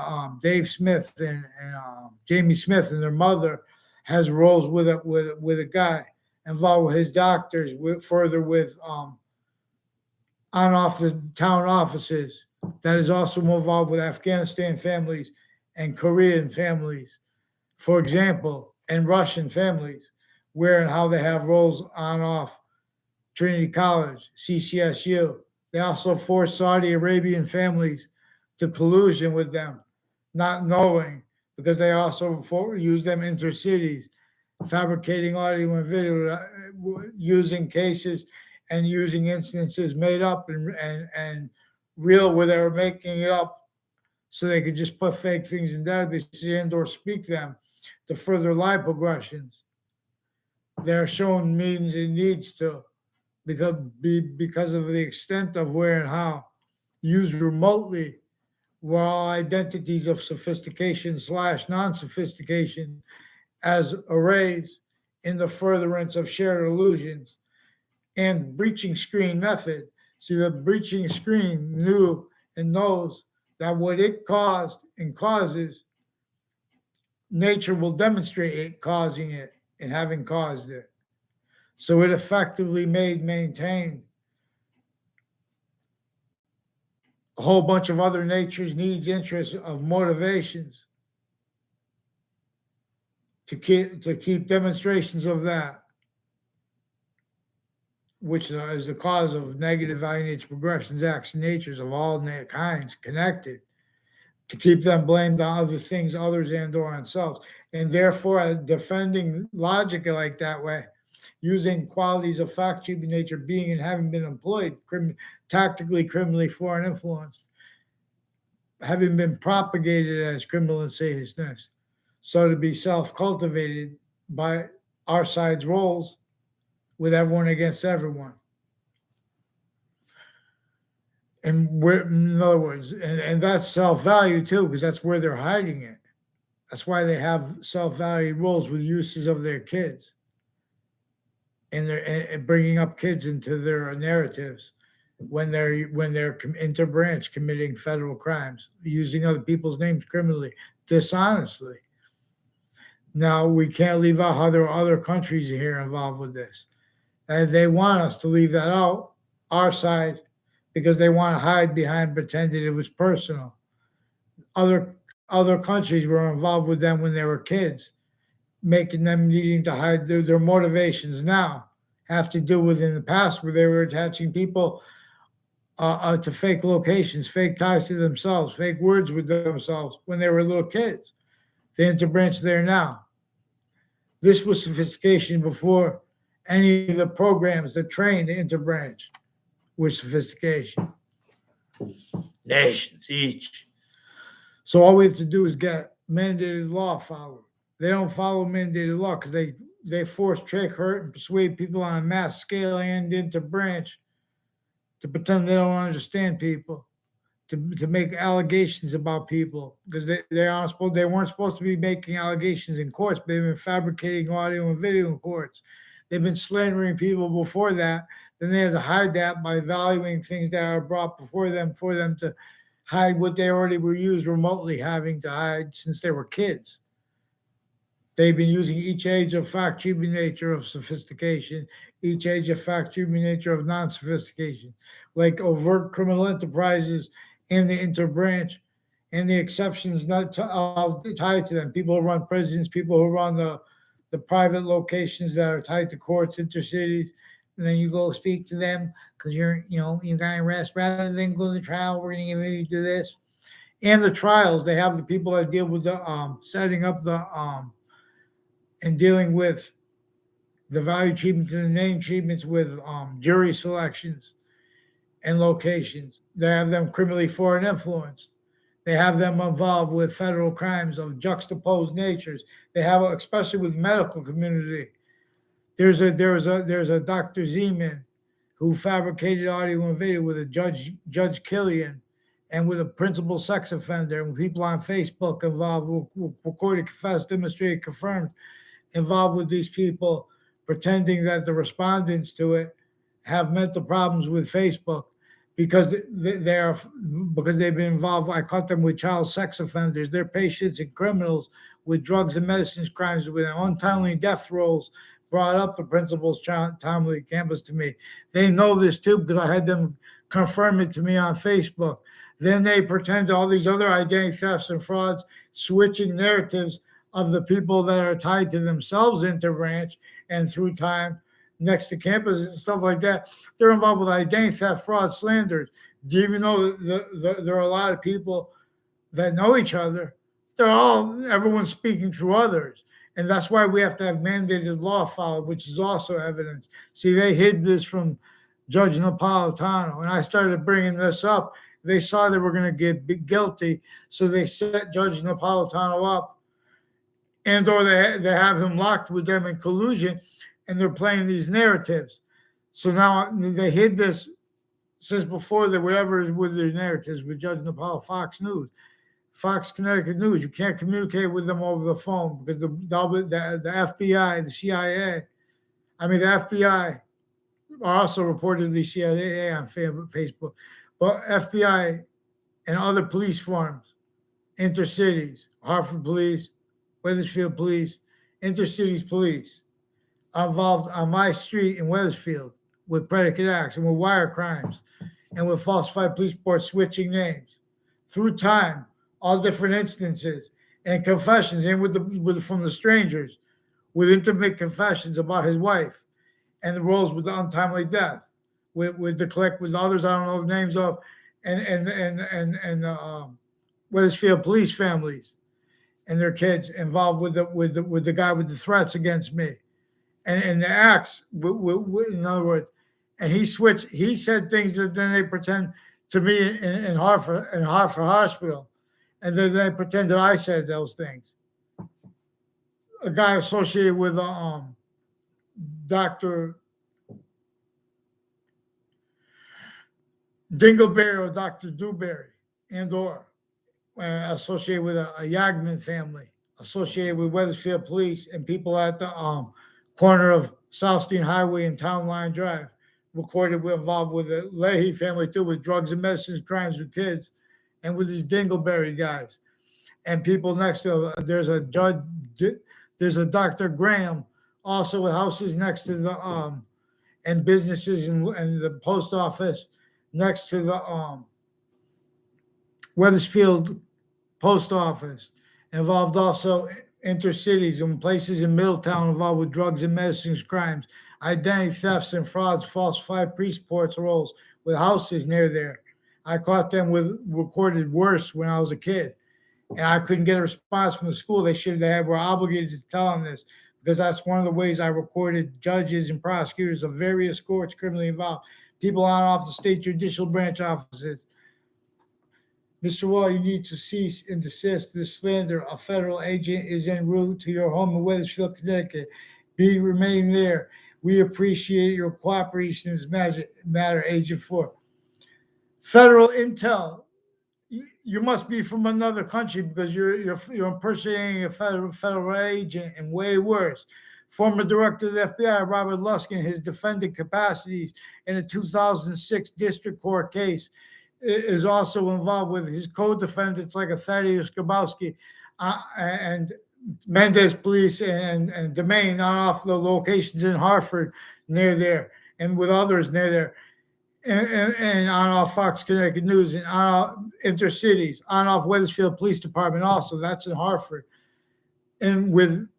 Dave Smith and Jamie Smith, and their mother has roles with a guy involved with his doctors, with on-off the town offices, that is also involved with Afghanistan families and Korean families, for example, and Russian families, where and how they have roles on-off Trinity College, CCSU. They also force Saudi Arabian families to collusion with them, not knowing, because they also use them intercities, fabricating audio and video, using cases and using instances made up and real, where they were making it up so they could just put fake things in databases and or speak them to further lie progressions. They're shown means and needs to, because of the extent of where and how used remotely, were all identities of sophistication / non-sophistication as arrays in the furtherance of shared illusions and breaching screen method. See, the breaching screen knew and knows that what it caused and causes, nature will demonstrate it causing it and having caused it. So it effectively maintained a whole bunch of other natures, needs, interests, of motivations to keep demonstrations of that, which is the cause of negative value nature progressions, acts, natures of all kinds connected, to keep them blamed on other things, others, and or on selves, and therefore defending logic like that way, using qualities of fact, human nature, being and having been employed tactically, criminally, foreign influenced, having been propagated as criminal insidiousness, so to be self-cultivated by our side's roles with everyone against everyone. And we're, in other words, and that's self-value too, because that's where they're hiding it. That's why they have self-value roles with uses of their kids, and they're bringing up kids into their narratives when they're interbranch committing federal crimes, using other people's names criminally, dishonestly. Now we can't leave out how there are other countries here involved with this, and they want us to leave that out, our side, because they want to hide behind pretending it was personal. Other countries were involved with them when they were kids, making them needing to hide their motivations now have to do with in the past where they were attaching people to fake locations, fake ties to themselves, fake words with themselves when they were little kids. The interbranch there now. This was sophistication before any of the programs that trained the interbranch were sophistication. Nations each. So all we have to do is get mandated law followed. They don't follow mandated law because they force, trick, hurt, and persuade people on a mass scale and interbranch to pretend they don't understand people, to make allegations about people, because they weren't supposed to be making allegations in courts, but they've been fabricating audio and video in courts. They've been slandering people before that. Then they had to hide that by valuing things that are brought before them for them to hide what they already were used remotely having to hide since they were kids. They've been using each age of fact, human nature of sophistication, each age of fact, human nature of non-sophistication, like overt criminal enterprises and the interbranch and the exceptions not tied to them. People who run prisons, people who run the private locations that are tied to courts, intercities, and then you go speak to them because you got arrested rather than go to trial. We're going to give you do this. And the trials, they have the people that deal with the setting up the and dealing with the value treatments and the name treatments with jury selections and locations. They have them criminally foreign influenced. They have them involved with federal crimes of juxtaposed natures. They have, especially with medical community. There's a Dr. Zeman who fabricated audio and video with a Judge Killian and with a principal sex offender and people on Facebook involved who recorded, confessed, demonstrated, confirmed, involved with these people, pretending that the respondents to it have mental problems with Facebook because because they've been involved. I caught them with child sex offenders. They're patients and criminals with drugs and medicines crimes with untimely death rolls. Brought up the principal's timely campus to me. They know this too because I had them confirm it to me on Facebook. Then they pretend all these other identity thefts and frauds, switching narratives of the people that are tied to themselves interbranch and through time next to campus and stuff like that. They're involved with identity theft, fraud, slanders. Do you even know that there are a lot of people that know each other? Everyone's speaking through others. And that's why we have to have mandated law followed, which is also evidence. See, they hid this from Judge Napolitano, and I started bringing this up. They saw they were going to get guilty, so they set Judge Napolitano up, and or they have him locked with them in collusion, and they're playing these narratives. So now they hid this since before that whatever is with their narratives with Judge Napolitano, Fox News. Fox Connecticut News, you can't communicate with them over the phone because the FBI, the CIA, the FBI are also reportedly CIA on Facebook, but FBI and other police forms, intercities, Hartford Police, Wethersfield Police, intercities police, are involved on my street in Wethersfield with predicate acts and with wire crimes and with falsified police reports switching names. Through time, all different instances and confessions, and from the strangers, with intimate confessions about his wife and the roles with the untimely death, with the clique, with others I don't know the names of, and Wethersfield police families and their kids involved with the guy with the threats against me, and the acts. In other words, and he switched. He said things that then they pretend to me in Hartford Hospital, and then they pretend that I said those things. A guy associated with Dr. Dingleberry or Dr. Dewberry, and or associated with a Yagman family, associated with Wethersfield Police and people at the corner of Southstein Highway and Town Line Drive, recorded involved with the Leahy family too, with drugs and medicines, crimes with kids, and with these Dingleberry guys. And people next to there's a judge, there's a Dr. Graham, also with houses next to the and businesses and the post office next to the Wethersfield post office, involved also intercities and places in Middletown involved with drugs and medicines, crimes, identity thefts and frauds, falsified police reports, rolls with houses near there. I caught them with recorded worse when I was a kid, and I couldn't get a response from the school. They were obligated to tell them this, because that's one of the ways I recorded judges and prosecutors of various courts criminally involved, people on off the state judicial branch offices. Mr. Wall, you need to cease and desist this slander. A federal agent is en route to your home in Wethersfield, Connecticut. Remain there. We appreciate your cooperation in this matter, Agent 4. Federal intel. You must be from another country, because you're impersonating a federal agent, and way worse. Former director of the FBI, Robert Luskin, his defendant capacities in a 2006 district court case, is also involved with his co-defendants like a Thaddeus Grabowski and Mendez Police and Domain on off the locations in Hartford near there, and with others near there, and on off Fox Connecticut News, and on off Intercities, on off Wethersfield Police Department also, that's in Hartford, and with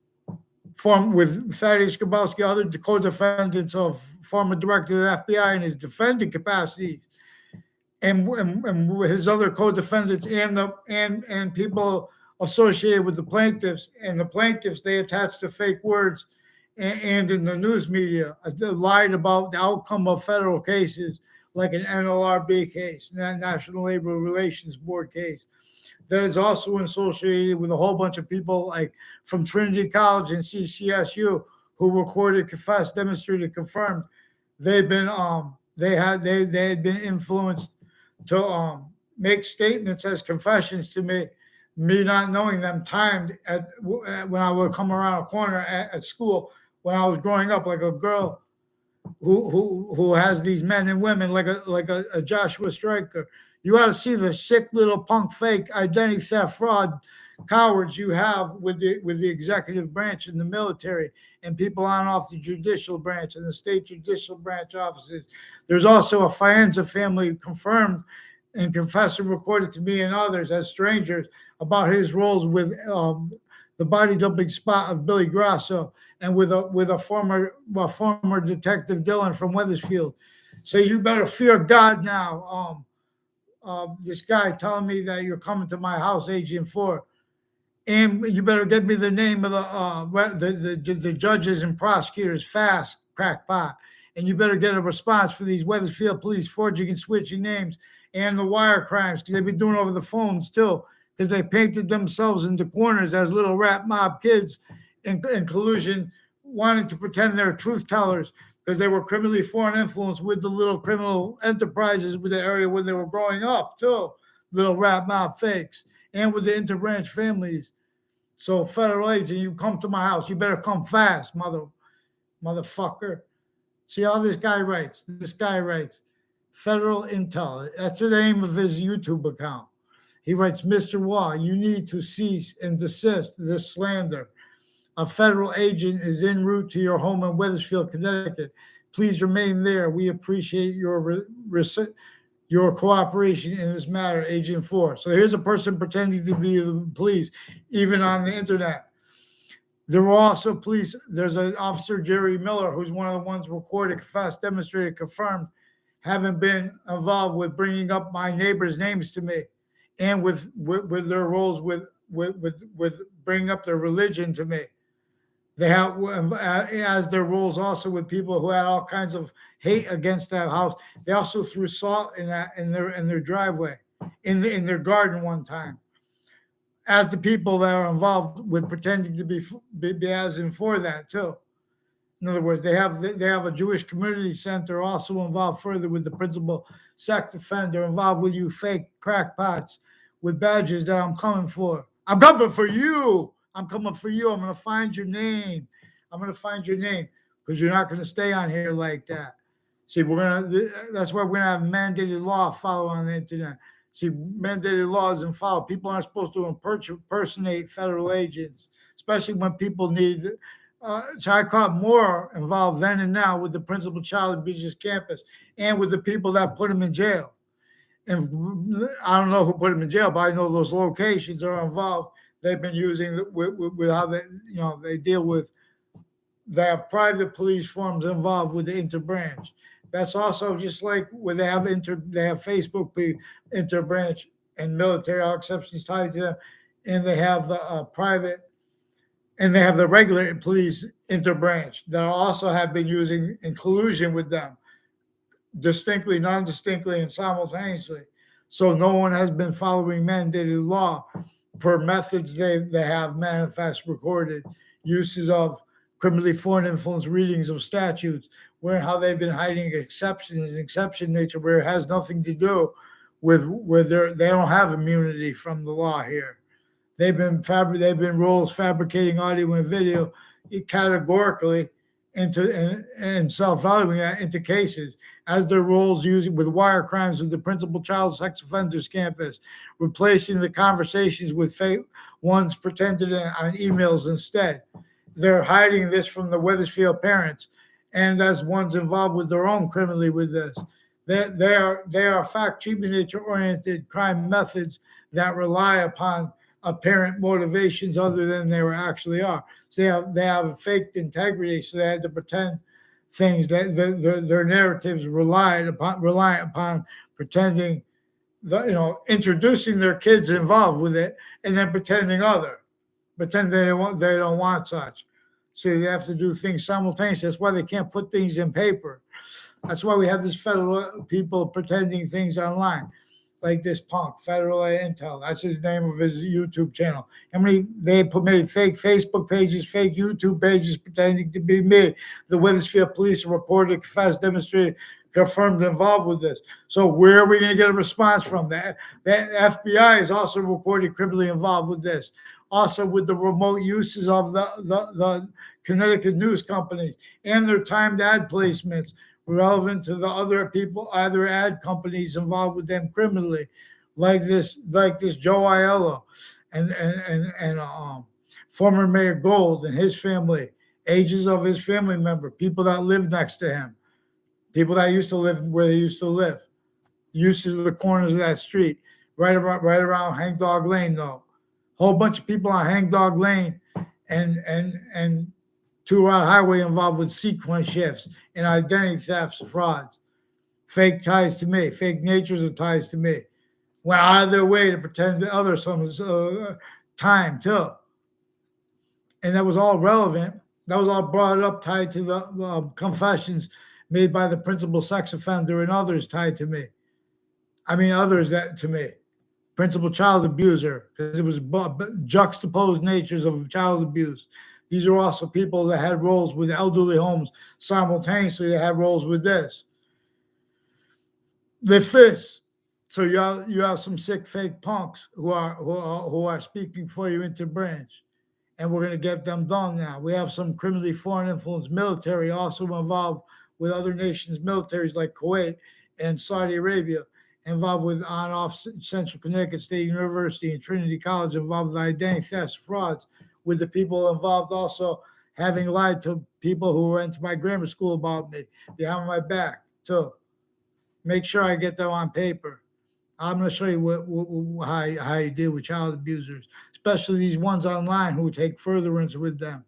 Thaddeus Grabowski, other co-defendants of former director of the FBI in his defendant capacities, and his other co-defendants and people associated with the plaintiffs. And the plaintiffs, they attached the fake words and in the news media, lied about the outcome of federal cases like an NLRB case, National Labor Relations Board case, that is also associated with a whole bunch of people like from Trinity College and CCSU who recorded, confessed, demonstrated, confirmed they've been they had been influenced to make statements as confessions to me not knowing them, timed at when I would come around a corner at school when I was growing up, like a girl who has these men and women like a Joshua Stryker. You got to see the sick little punk fake identity theft fraud cowards you have with the executive branch and the military and people on off the judicial branch and the state judicial branch offices. There's also a Fienza family confirmed and confessed and recorded to me and others as strangers about his roles with the body dumping spot of Billy Grasso and with a former detective Dylan from Wethersfield. So you better fear God now. This guy telling me that you're coming to my house, Agent 4, and you better get me the name of the judges and prosecutors fast, crackpot, and you better get a response for these Wethersfield police forging and switching names and the wire crimes, because they've been doing over the phones too, because they painted themselves into corners as little rap mob kids in collusion, wanting to pretend they're truth tellers, because they were criminally foreign influence with the little criminal enterprises with the area when they were growing up too, little rap mob fakes, and with the interbranch families. So federal agent, you come to my house, you better come fast, motherfucker. See how this guy writes? This guy writes Federal Intel. That's the name of his YouTube account. He writes, Mr. Waugh, you need to cease and desist this slander. A federal agent is en route to your home in Wethersfield, Connecticut. Please remain there. We appreciate your your cooperation in this matter, Agent 4. So here's a person pretending to be the police, even on the internet. There were also police. There's an officer, Jerry Miller, who's one of the ones recorded, confessed, demonstrated, confirmed, having been involved with bringing up my neighbors' names to me, and with their roles with bringing up their religion to me. They have as their roles also with people who had all kinds of hate against that house. They also threw salt in their driveway, in their garden one time. As the people that are involved with pretending to be as in for that too. In other words, they have a Jewish community center also involved further with the principal sex offender, involved with you fake crackpots with badges that I'm coming for. I'm coming for you. I'm coming for you. I'm going to find your name. I'm going to find your name because you're not going to stay on here like that. See, that's why we're going to have mandated law follow on the internet. See, mandated laws and follow. People aren't supposed to impersonate federal agents, especially when people need. So I caught more involved then and now with the principal child abusers campus and with the people that put him in jail. And I don't know who put him in jail, but I know those locations are involved. They've been using with how they deal with. They have private police forms involved with the interbranch. That's also just like where they have Facebook interbranch and military, all exceptions tied to them, and they have the private, and they have the regular police interbranch that also have been using in collusion with them, distinctly, non-distinctly, and simultaneously. So no one has been following mandated law for methods they have manifest recorded uses of criminally foreign influence readings of statutes, where how they've been hiding exceptions, exception nature, where it has nothing to do with they don't have immunity from the law here. They've been roles fabricating audio and video categorically into and self-valuing that into cases as their roles using with wire crimes with the principal child sex offenders campus, replacing the conversations with fake ones pretended on emails instead. They're hiding this from the Wethersfield parents, and as ones involved with their own criminally with this. They are fact treatment nature oriented crime methods that rely upon apparent motivations other than they actually are. So they have faked integrity, so they had to pretend things that their narratives rely upon pretending, introducing their kids involved with it, and then pretend they don't want such. So they have to do things simultaneously. That's why they can't put things in paper. That's why we have this federal people pretending things online, like this punk, Federal Intel. That's his name of his YouTube channel. How many they made fake Facebook pages, fake YouTube pages pretending to be me. The Wethersfield police reported, confessed, demonstrated, confirmed involved with this. So where are we going to get a response from? The FBI is also reported criminally involved with this. Also with the remote uses of the Connecticut news companies and their timed ad placements relevant to the other ad companies involved with them criminally, like this Joe Aiello and former Mayor Gold and his family, ages of his family member, people that live next to him, people that used to live where they used to live, uses of the corners of that street, right around Hangdog Lane, though. Whole bunch of people on Hangdog Lane and two-route highway involved with sequence shifts and identity thefts, frauds, fake ties to me, fake natures of ties to me. Went out of their way to pretend to others some time too. And that was all relevant. That was all brought up tied to the confessions made by the principal sex offender and others tied to me. I mean, others that to me. Principal child abuser, because it was juxtaposed natures of child abuse. These are also people that had roles with elderly homes simultaneously. They had roles with this. They fist. So you have some sick fake punks who are speaking for you into branch, and we're going to get them done now. We have some criminally foreign influence military also involved with other nations' militaries like Kuwait and Saudi Arabia, involved with on-off Central Connecticut State University and Trinity College, involved with identity theft, frauds, with the people involved also having lied to people who went to my grammar school about me. They have my back too. Make sure I get them on paper. I'm going to show you how you deal with child abusers, especially these ones online who take furtherance with them.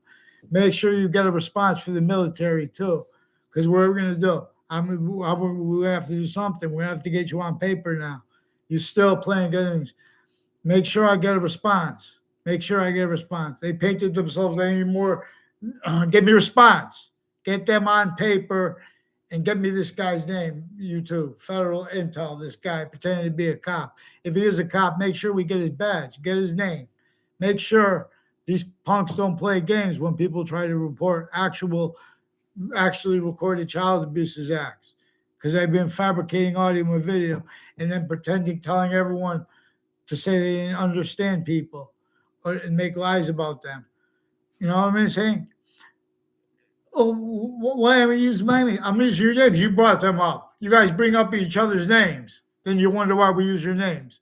Make sure you get a response for the military too, because what are we going to do? We have to do something. We have to get you on paper now. You're still playing games. Make sure I get a response. Make sure I get a response. They painted themselves anymore. Get me a response. Get them on paper and get me this guy's name, YouTube, federal intel, this guy pretending to be a cop. If he is a cop, make sure we get his badge, get his name. Make sure these punks don't play games when people try to report actually recorded child abuses acts, because they've been fabricating audio and video and then telling everyone to say they didn't understand people and make lies about them. You know what I'm saying? Oh, why haven't you used my name? I'm using your names. You brought them up. You guys bring up each other's names. Then you wonder why we use your names.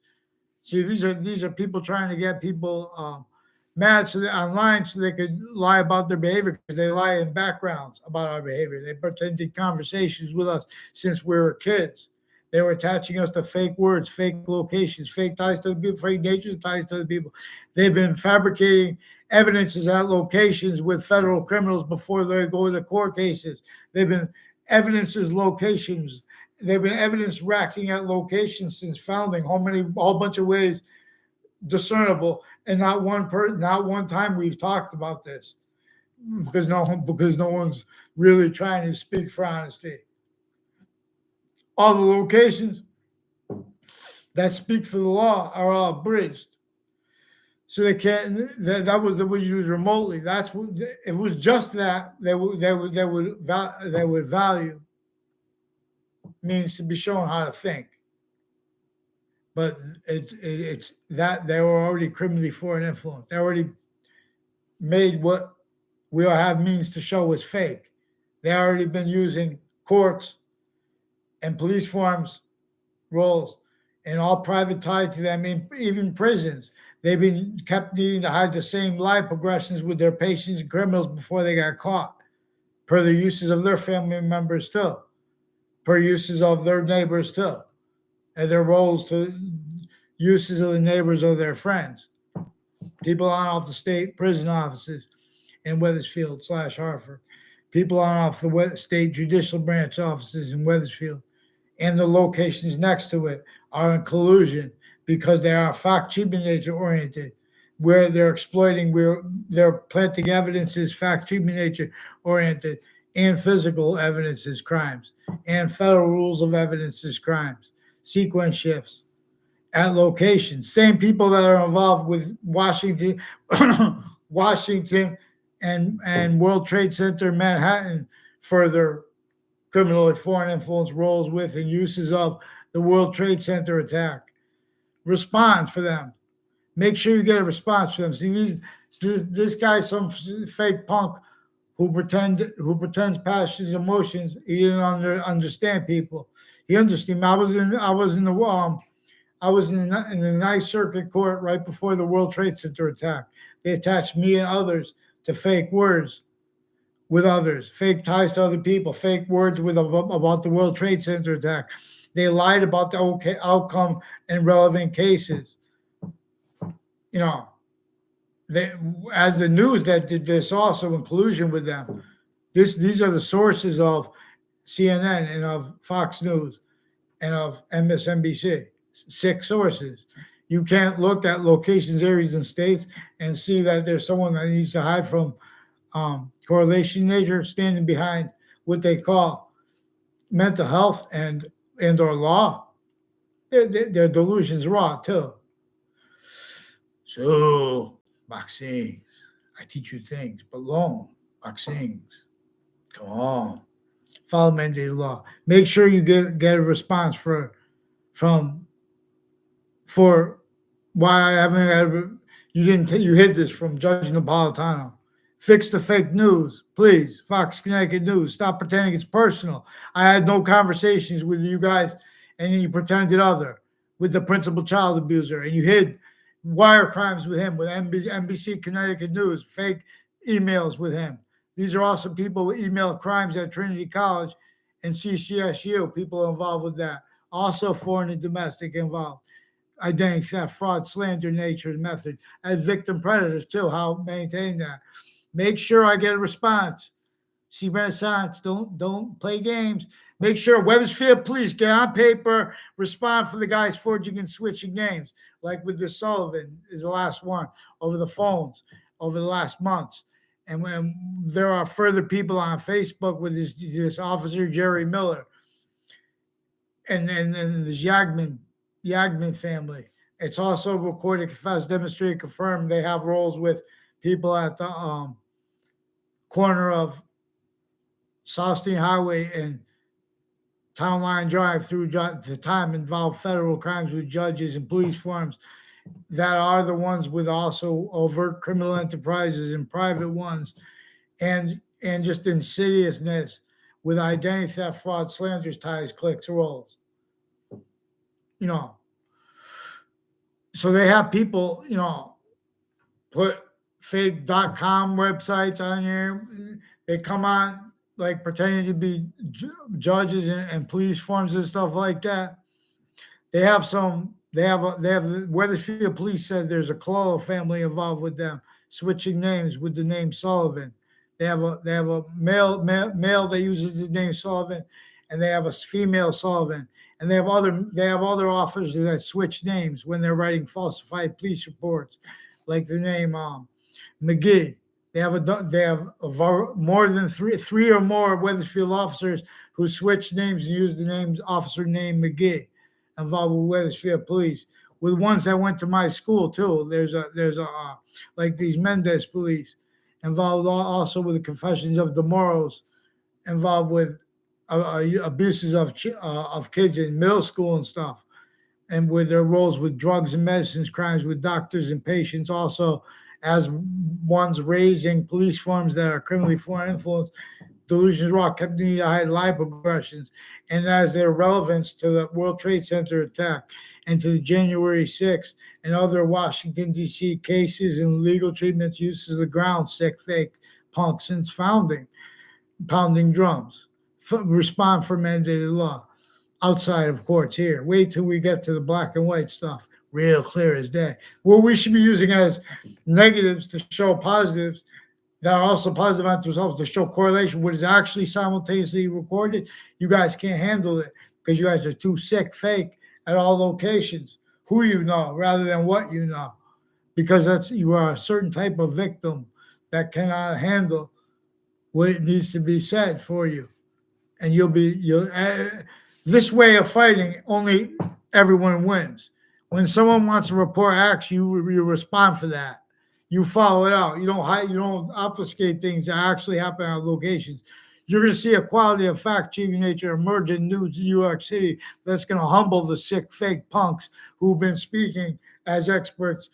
See, these are people trying to get people mad online so they could lie about their behavior, because they lie in backgrounds about our behavior. They pretended conversations with us since we were kids. They were attaching us to fake words, fake locations, fake ties to the people, fake natures, ties to the people. They've been fabricating evidences at locations with federal criminals before they go to court cases. They've been locations. They've been evidence racking at locations since founding. Whole bunch of ways discernible, and not one time we've talked about this, because no one's really trying to speak for honesty. All the locations that speak for the law are all abridged, so they can't. That was used remotely. That's what it was. Just that they would value means to be shown how to think. But it's that they were already criminally foreign influence. They already made what we all have means to show as fake. They already been using courts and police forms roles, and all private tied to them, even prisons. They've been kept needing to hide the same lie progressions with their patients and criminals before they got caught, per the uses of their family members too, per uses of their neighbors too, and their roles to uses of the neighbors of their friends. People on off the state prison offices in Wethersfield / Hartford. People on off the state judicial branch offices in Wethersfield and the locations next to it are in collusion, because they are fact treatment nature oriented, where they're exploiting, where they're planting evidences, fact treatment nature oriented, and physical evidences crimes, and federal rules of evidences crimes, sequence shifts at locations. Same people that are involved with Washington, and World Trade Center, Manhattan, further criminal foreign influence roles with and uses of the World Trade Center attack. Respond for them. Make sure you get a response for them. See, this guy's some fake punk who pretends passions, emotions. He didn't understand people. He understood. I was in the Ninth Circuit Court right before the World Trade Center attack. They attached me and others to fake words with others, fake ties to other people, fake words about the World Trade Center attack. They lied about the outcome in relevant cases. You know, as the news that did this also in collusion with them. These are the sources of CNN and of Fox News and of MSNBC. 6 sources. You can't look at locations, areas, and states and see that there's someone that needs to hide from correlation nature, standing behind what they call mental health and or law. Their delusions raw too. So vaccines, I teach you things, but long vaccines. Come on, follow mandated law. Make sure you get a response for why I haven't had. You hid this from Judge Napolitano. Fix the fake news, please. Fox Connecticut News. Stop pretending it's personal. I had no conversations with you guys, and then you pretended other with the principal child abuser, and you hid wire crimes with him, with NBC Connecticut News, fake emails with him. These are also people with email crimes at Trinity College and CCSU, people involved with that. also foreign and domestic involved. Identity theft, fraud, slander, nature, method, and victim predators too. How maintain that? Make sure I get a response. See Renaissance. Don't play games. Make sure Weathersfield Police get on paper, respond for the guys forging and switching names, like with this Sullivan is the last one over the phones over the last months. And when there are further people on Facebook with this officer Jerry Miller and this Yagman family. It's also recorded, confessed, demonstrated, confirmed. They have roles with people at the corner of Southstein Highway and Town Line Drive through the time involved federal crimes with judges and police forms that are the ones with also overt criminal enterprises and private ones and just insidiousness with identity theft, fraud, slanders, ties, clicks, rolls. You know, so they have people, put fake.com websites on here. They come on like pretending to be judges and police forms and stuff like that. They have the Weathersfield Police said there's a Cololo family involved with them, switching names with the name Sullivan. They have a male that uses the name Sullivan, and they have a female Sullivan. And they have other officers that switch names when they're writing falsified police reports, like the name McGee. They have more than three or more Weathersfield officers who switch names and use the names officer name McGee involved with Weathersfield Police. With ones that went to my school too. There's a like these Mendez police involved also with the confessions of DeMoros, involved with abuses of kids in middle school and stuff, and with their roles with drugs and medicines, crimes with doctors and patients, also as ones raising police forms that are criminally foreign influence, delusions, raw, continuing to hide libel aggressions, and as their relevance to the World Trade Center attack and to the January 6th and other Washington, D.C. cases and legal treatments, uses the ground, sick, fake punk since founding, pounding drums. Respond for mandated law outside of courts here. Wait till we get to the black and white stuff, real clear as day. What we should be using as negatives to show positives that are also positive unto themselves to show correlation, what is actually simultaneously recorded. You guys can't handle it because you guys are too sick, fake at all locations. Who you know rather than what you know, because you are a certain type of victim that cannot handle what it needs to be said for you. And this way of fighting, only everyone wins. When someone wants to report acts, you respond for that. You follow it out. You don't hide. You don't obfuscate things that actually happen at locations. You're going to see a quality of fact-checking nature emerge in New York City that's going to humble the sick, fake punks who've been speaking as experts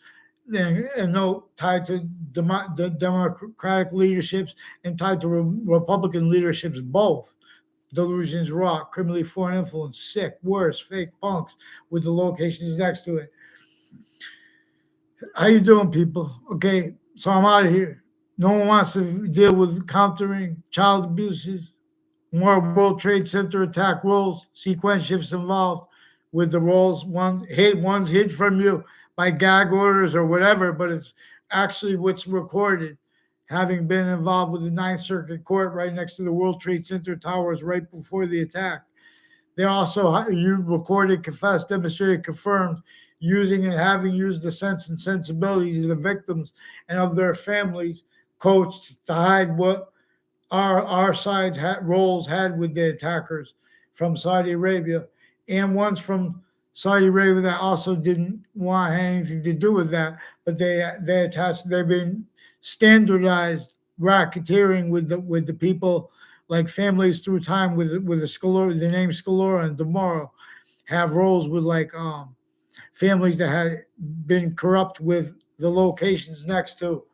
and tied to the Democratic leaderships and tied to Republican leaderships both. Delusions, raw, criminally foreign influence, sick, worse, fake punks with the locations next to it. How you doing, people? Okay, so I'm out of here. No one wants to deal with countering child abuses, more World Trade Center attack roles, sequence shifts involved with the roles. One's hid from you by gag orders or whatever, but it's actually what's recorded. Having been involved with the Ninth Circuit Court right next to the World Trade Center towers right before the attack. They also, you recorded, confessed, demonstrated, confirmed, using and having used the sense and sensibilities of the victims and of their families, coached to hide what our side's roles had with the attackers from Saudi Arabia, and ones from Saudi Arabia that also didn't want anything to do with that, but they've been standardized racketeering with the people, like families through time with the name Scalora and Demoro have roles with like families that had been corrupt with the locations next to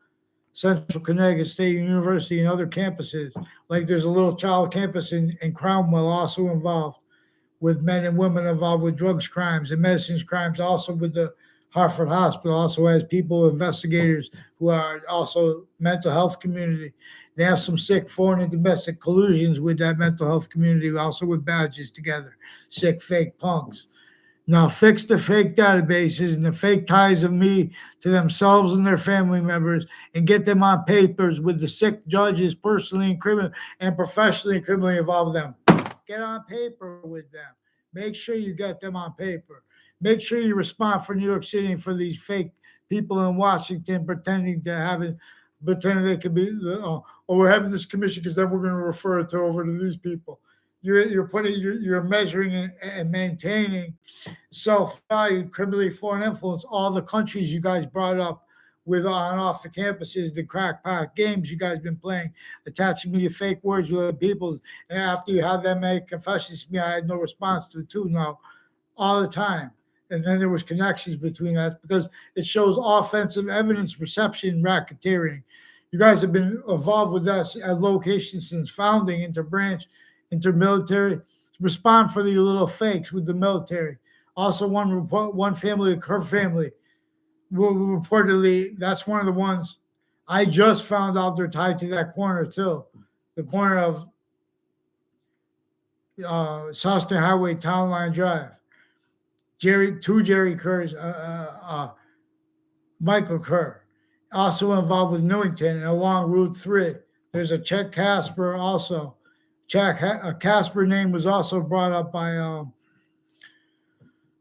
Central Connecticut State University and other campuses. Like there's a little child campus in Cromwell also involved with men and women involved with drugs crimes and medicines crimes, also with the Hartford Hospital also has people, investigators who are also mental health community. They have some sick foreign and domestic collusions with that mental health community, also with badges together, sick fake punks. Now fix the fake databases and the fake ties of me to themselves and their family members and get them on papers with the sick judges personally and criminally and professionally and criminally involved with them. Get on paper with them. Make sure you get them on paper. Make sure you respond for New York City and for these fake people in Washington pretending they could be, we're having this commission because then we're going to refer it to over to these people. You're measuring and maintaining self-valued criminally foreign influence. All the countries you guys brought up with on off the campuses, the crackpot games you guys been playing, attaching me to fake words with other people, and after you had them make confessions to me, I had no response to it too now, all the time. And then there was connections between us because it shows offensive evidence reception racketeering. You guys have been involved with us at locations since founding, interbranch, intermilitary. Respond for the little fakes with the military. Also, one family, her family, reportedly, that's one of the ones I just found out they're tied to that corner too. The corner of Southern Highway, Town Line Drive. Two Jerry Kerrs, Michael Kerr, also involved with Newington and along Route 3. There's a Chet Casper also. Casper name was also brought up by,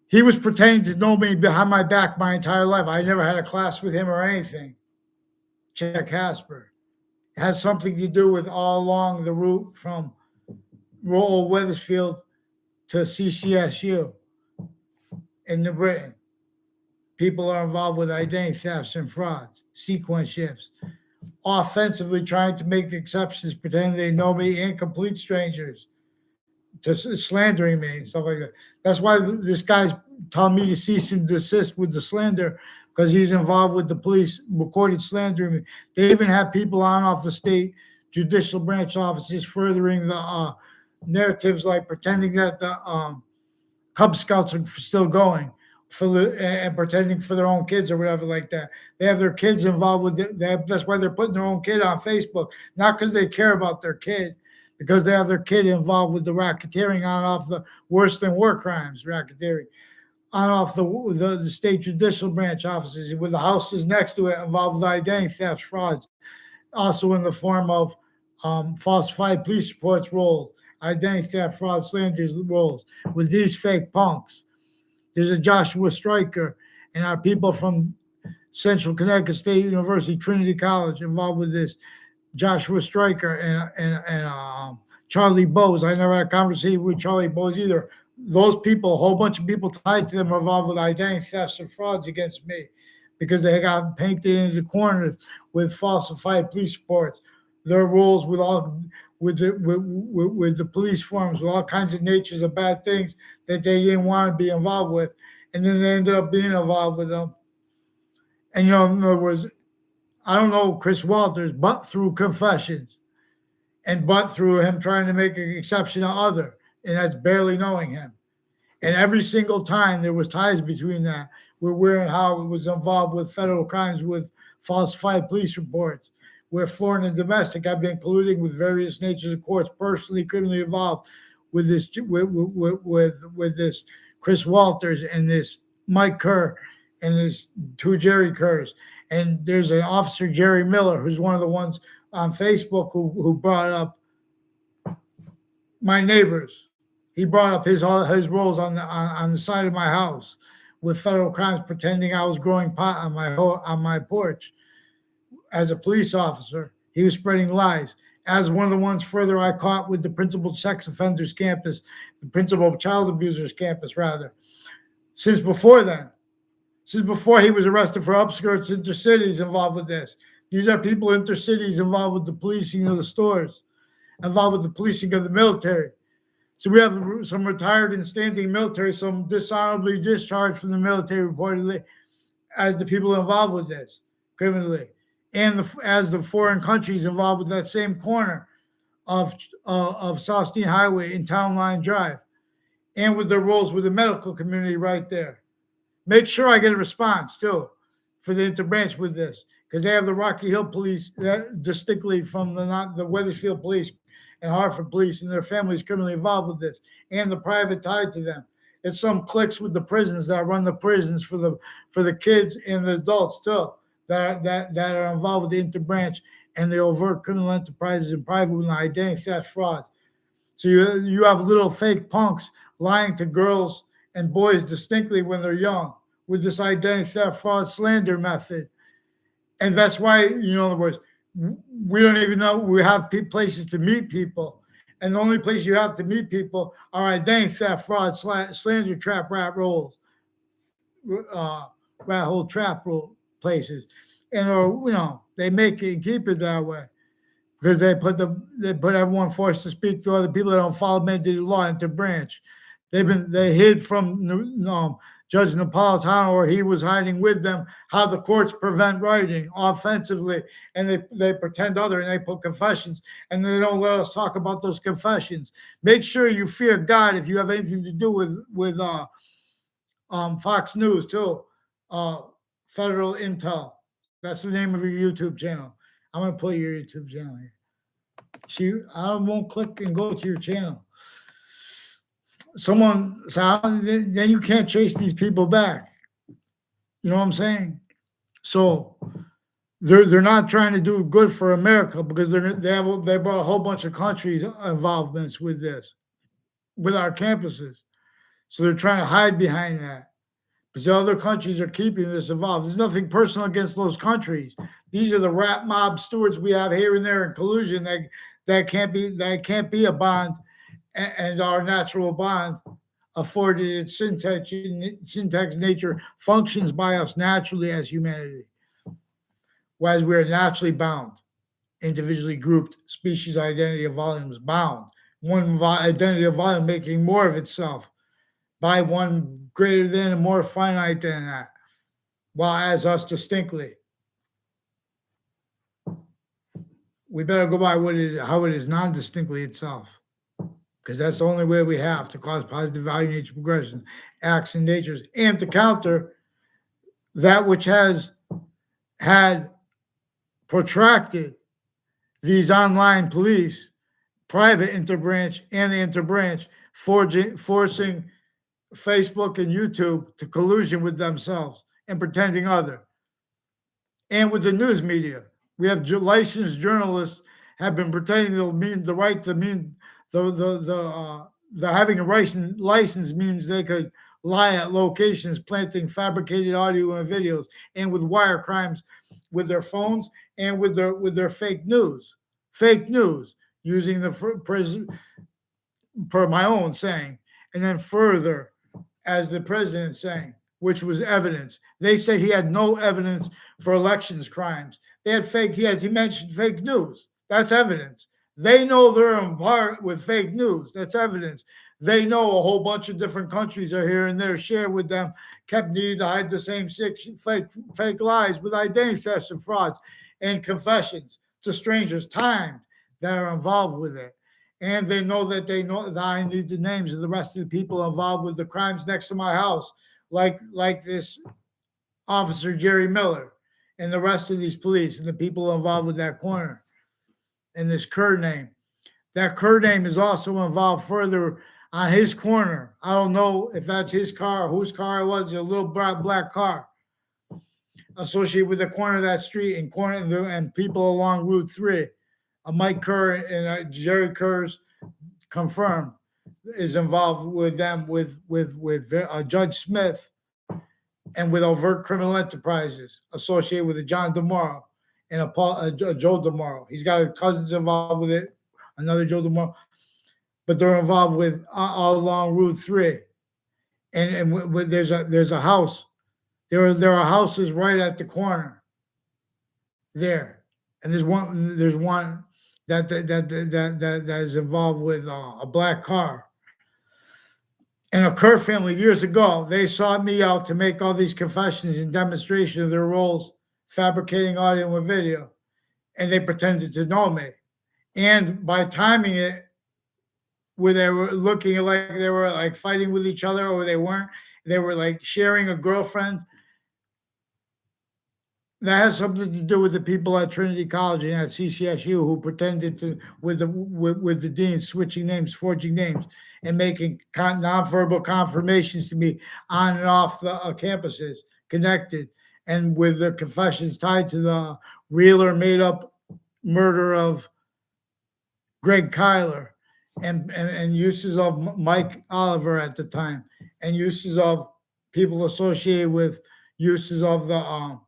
he was pretending to know me behind my back my entire life. I never had a class with him or anything. Chet Casper. It has something to do with all along the route from Old Wethersfield to CCSU in New Britain. People are involved with identity thefts and frauds, sequence shifts, offensively trying to make exceptions, pretending they know me, and complete strangers, to slandering me and stuff like that. That's why this guy's telling me to cease and desist with the slander, because he's involved with the police recorded slandering me. They even have people on off the state judicial branch offices furthering the narratives, like pretending that the Cub Scouts are still going and pretending for their own kids or whatever like that. They have their kids involved with it. That's why they're putting their own kid on Facebook, not because they care about their kid, because they have their kid involved with the racketeering on off the worse than war crimes racketeering on off the state judicial branch offices with the houses next to it involved with identity thefts, frauds, also in the form of falsified police reports rolled, identity theft, fraud, slanders rolls with these fake punks. There's a Joshua Stryker and our people from Central Connecticut State University, Trinity College, involved with this. Joshua Stryker and Charlie Bowes. I never had a conversation with Charlie Bowes either. Those people, a whole bunch of people tied to them, are involved with identity thefts and frauds against me because they got painted into corners with falsified police reports. Their roles with the police forms, with all kinds of natures of bad things that they didn't want to be involved with, and then they ended up being involved with them. And in other words, I don't know Chris Walters, but through confessions, and but through him trying to make an exception of other, and that's barely knowing him. And every single time there was ties between that, where and how it was involved with federal crimes, with falsified police reports, where foreign and domestic have been colluding with various natures of courts, personally, criminally involved with this with this Chris Walters and this Mike Kerr and this two Jerry Kerrs. And there's an officer, Jerry Miller, who's one of the ones on Facebook who brought up my neighbors. He brought up his roles on the side of my house with federal crimes, pretending I was growing pot on my porch. As a police officer, he was spreading lies. As one of the ones further I caught with the principal sex offenders campus, the principal child abusers campus, rather. Since before he was arrested for upskirts, intercities involved with this. These are people intercities involved with the policing of the stores, involved with the policing of the military. So we have some retired and standing military, some dishonorably discharged from the military reportedly as the people involved with this criminally. And as the foreign countries involved with that same corner of Southstein Highway and Town Line Drive, and with their roles with the medical community right there. Make sure I get a response too for the interbranch with this, because they have the Rocky Hill police distinctly from the Wethersfield police and Hartford police, and their families criminally involved with this, and the private tied to them. It's some cliques with the prisons that run the prisons for the kids and the adults too that are involved with the interbranch and the overt criminal enterprises and private with identity theft fraud. So you have little fake punks lying to girls and boys distinctly when they're young with this identity theft fraud slander method. And that's why, in other words, we don't even know we have places to meet people. And the only place you have to meet people are identity theft, fraud, slander, trap, rat rolls, rat hole trap roll places. And, they make it and keep it that way because they put everyone forced to speak to other people that don't follow mandated law into branch. They hid from Judge Napolitano, or he was hiding with them, how the courts prevent writing offensively, and they pretend and they put confessions, and they don't let us talk about those confessions. Make sure you fear God if you have anything to do with Fox News too, Federal Intel. That's the name of your YouTube channel. I'm gonna put your YouTube channel here. I won't click and go to your channel. Someone, so then you can't chase these people back. You know what I'm saying? So they're not trying to do good for America because they brought a whole bunch of countries' involvements with this, with our campuses. So they're trying to hide behind that because the other countries are keeping this involved. There's nothing personal against those countries. These are the rat mob stewards we have here and there in collusion that can't be a bond. And our natural bond afforded its syntax nature functions by us naturally as humanity, whereas we are naturally bound, individually grouped, species identity of volumes bound, one identity of volume making more of itself by one greater than and more finite than that, while as us distinctly. We better go by how it is non-distinctly itself. Because that's the only way we have to cause positive value nature progression, acts and natures, and to counter that which has had protracted these online police, private interbranch and the interbranch, forcing Facebook and YouTube to collusion with themselves and pretending other. And with the news media, we have licensed journalists have been pretending they'll mean the right to mean the having a license means they could lie at locations, planting fabricated audio and videos, and with wire crimes with their phones and with their fake news using the per my own saying, and then further as the president saying, which was evidence. They said he had no evidence for elections crimes. They had he mentioned fake news. That's evidence. They know they're in part with fake news. That's evidence. They know a whole bunch of different countries are here and there, share with them, kept needing to hide the same fake lies with identity thefts and frauds and confessions to strangers, timed, that are involved with it. And they know that I need the names of the rest of the people involved with the crimes next to my house, like this officer Jerry Miller and the rest of these police and the people involved with that corner. And this Kerr name. That Kerr name is also involved further on his corner. I don't know if that's his car or whose car it was, a little black car associated with the corner of that street and people along Route 3. Mike Kerr and Jerry Kerr's confirmed is involved with them with Judge Smith and with overt criminal enterprises associated with a John DeMauro and a Joe DeMauro. He's got cousins involved with it, another Joe DeMauro, but they're involved with all along Route 3. And there's a house. There are houses right at the corner there, and there's one that is involved with a black car. And a Kerr family years ago, they sought me out to make all these confessions and demonstration of their roles, fabricating audio and video, and they pretended to know me. And by timing it, where they were looking like they were like fighting with each other or they weren't, They were like sharing a girlfriend. That has something to do with the people at Trinity College and at CCSU who pretended to, with the deans, switching names, forging names, and making nonverbal confirmations to me on and off the campuses, connected, and with their confessions tied to the real or made up murder of Greg Kyler, and uses of Mike Oliver at the time, and uses of people associated with uses of the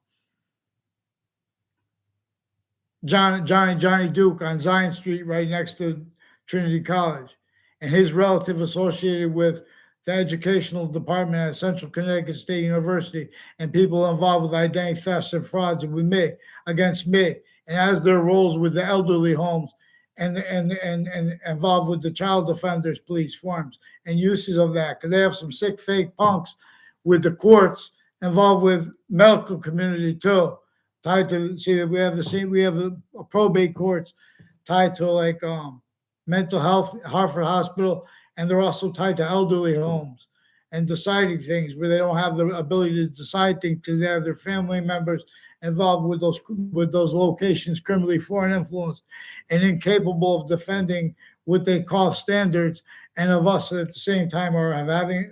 Johnny Duke on Zion Street, right next to Trinity College, and his relative associated with the educational department at Central Connecticut State University, and people involved with identity thefts and frauds with me, against me, and as their roles with the elderly homes, and involved with the child defenders police forms and uses of that, because they have some sick fake punks with the courts involved with medical community too, tied to, see that we have the same, we have a probate courts tied to like mental health, Hartford Hospital, and they're also tied to elderly homes and deciding things where they don't have the ability to decide things because they have their family members involved with those locations, criminally foreign influence, and incapable of defending what they call standards, and of us at the same time are having,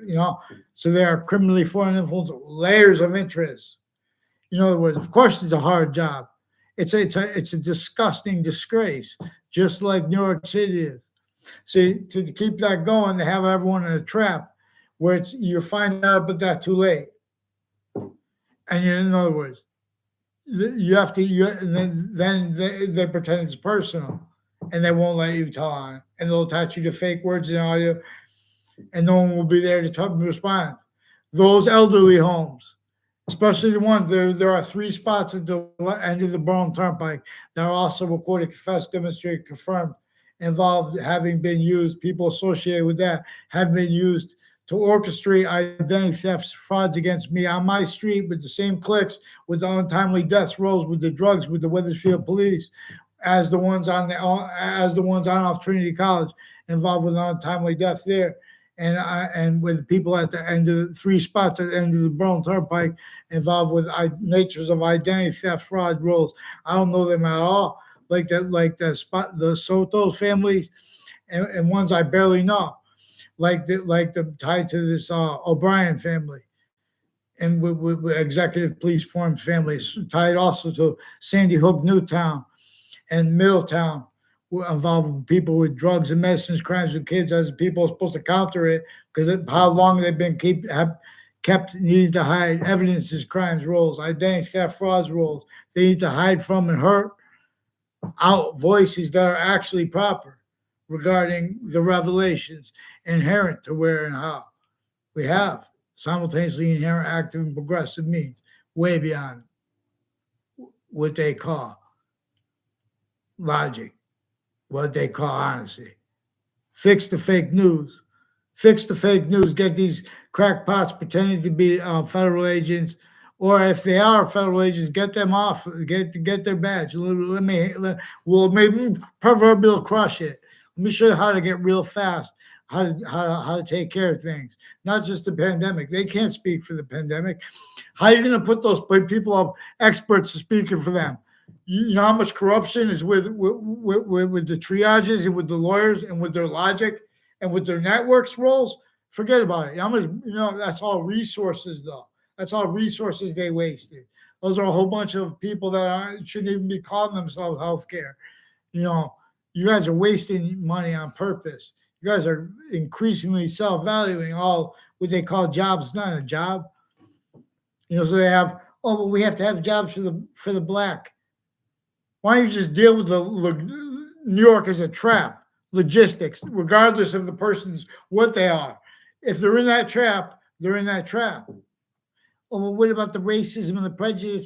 so they are criminally foreign influence, layers of interest. In other words, of course, it's a hard job. It's a disgusting disgrace, just like New York City is. See, to keep that going, they have everyone in a trap where it's you find out about that too late, and in other words, you have to. And then they pretend it's personal, and they won't let you tell on it, and they'll attach you to fake words and audio, and no one will be there to respond. Those elderly homes, especially the one there are 3 spots at the end of the Burlington Turnpike that are also recorded, confessed, demonstrated, confirmed, involved, having been used. People associated with that have been used to orchestrate identity thefts, frauds against me on my street with the same clicks, with the untimely deaths rolls, with the drugs, with the Wethersfield police, as the ones on off Trinity College involved with untimely death there, and with people at the end of the 3 spots at the end of the Burlington Turnpike involved with natures of identity theft, fraud rolls. I don't know them at all, like the Soto families, and ones I barely know, like the tied to this O'Brien family, and with executive police form families tied also to Sandy Hook, Newtown, and Middletown, involved with people with drugs and medicines, crimes with kids, as people are supposed to counter it because how long they've been kept needing to hide evidences, crimes, rolls, identity theft, frauds rolls. They need to hide from and hurt out voices that are actually proper regarding the revelations inherent to where and how we have simultaneously inherent active and progressive means way beyond what they call logic, what they call honesty. Fix the fake news. Fix the fake news. Get these crackpots pretending to be federal agents, or if they are federal agents, get them off. Get their badge. We'll maybe proverbial crush it. Let me show you how to get real fast. How to take care of things, not just the pandemic. They can't speak for the pandemic. How are you going to put those people up, experts speaking for them? You know how much corruption is with the triages and with the lawyers and with their logic and with their networks roles? Forget about it. How much, that's all resources, though. That's all resources they wasted. Those are a whole bunch of people that shouldn't even be calling themselves healthcare. You guys are wasting money on purpose. You guys are increasingly self-valuing all what they call jobs, not a job. So they have, we have to have jobs for the black. Why don't you just deal with New York as a trap, logistics, regardless of the person's what they are. If they're in that trap, they're in that trap. Well, what about the racism and the prejudice?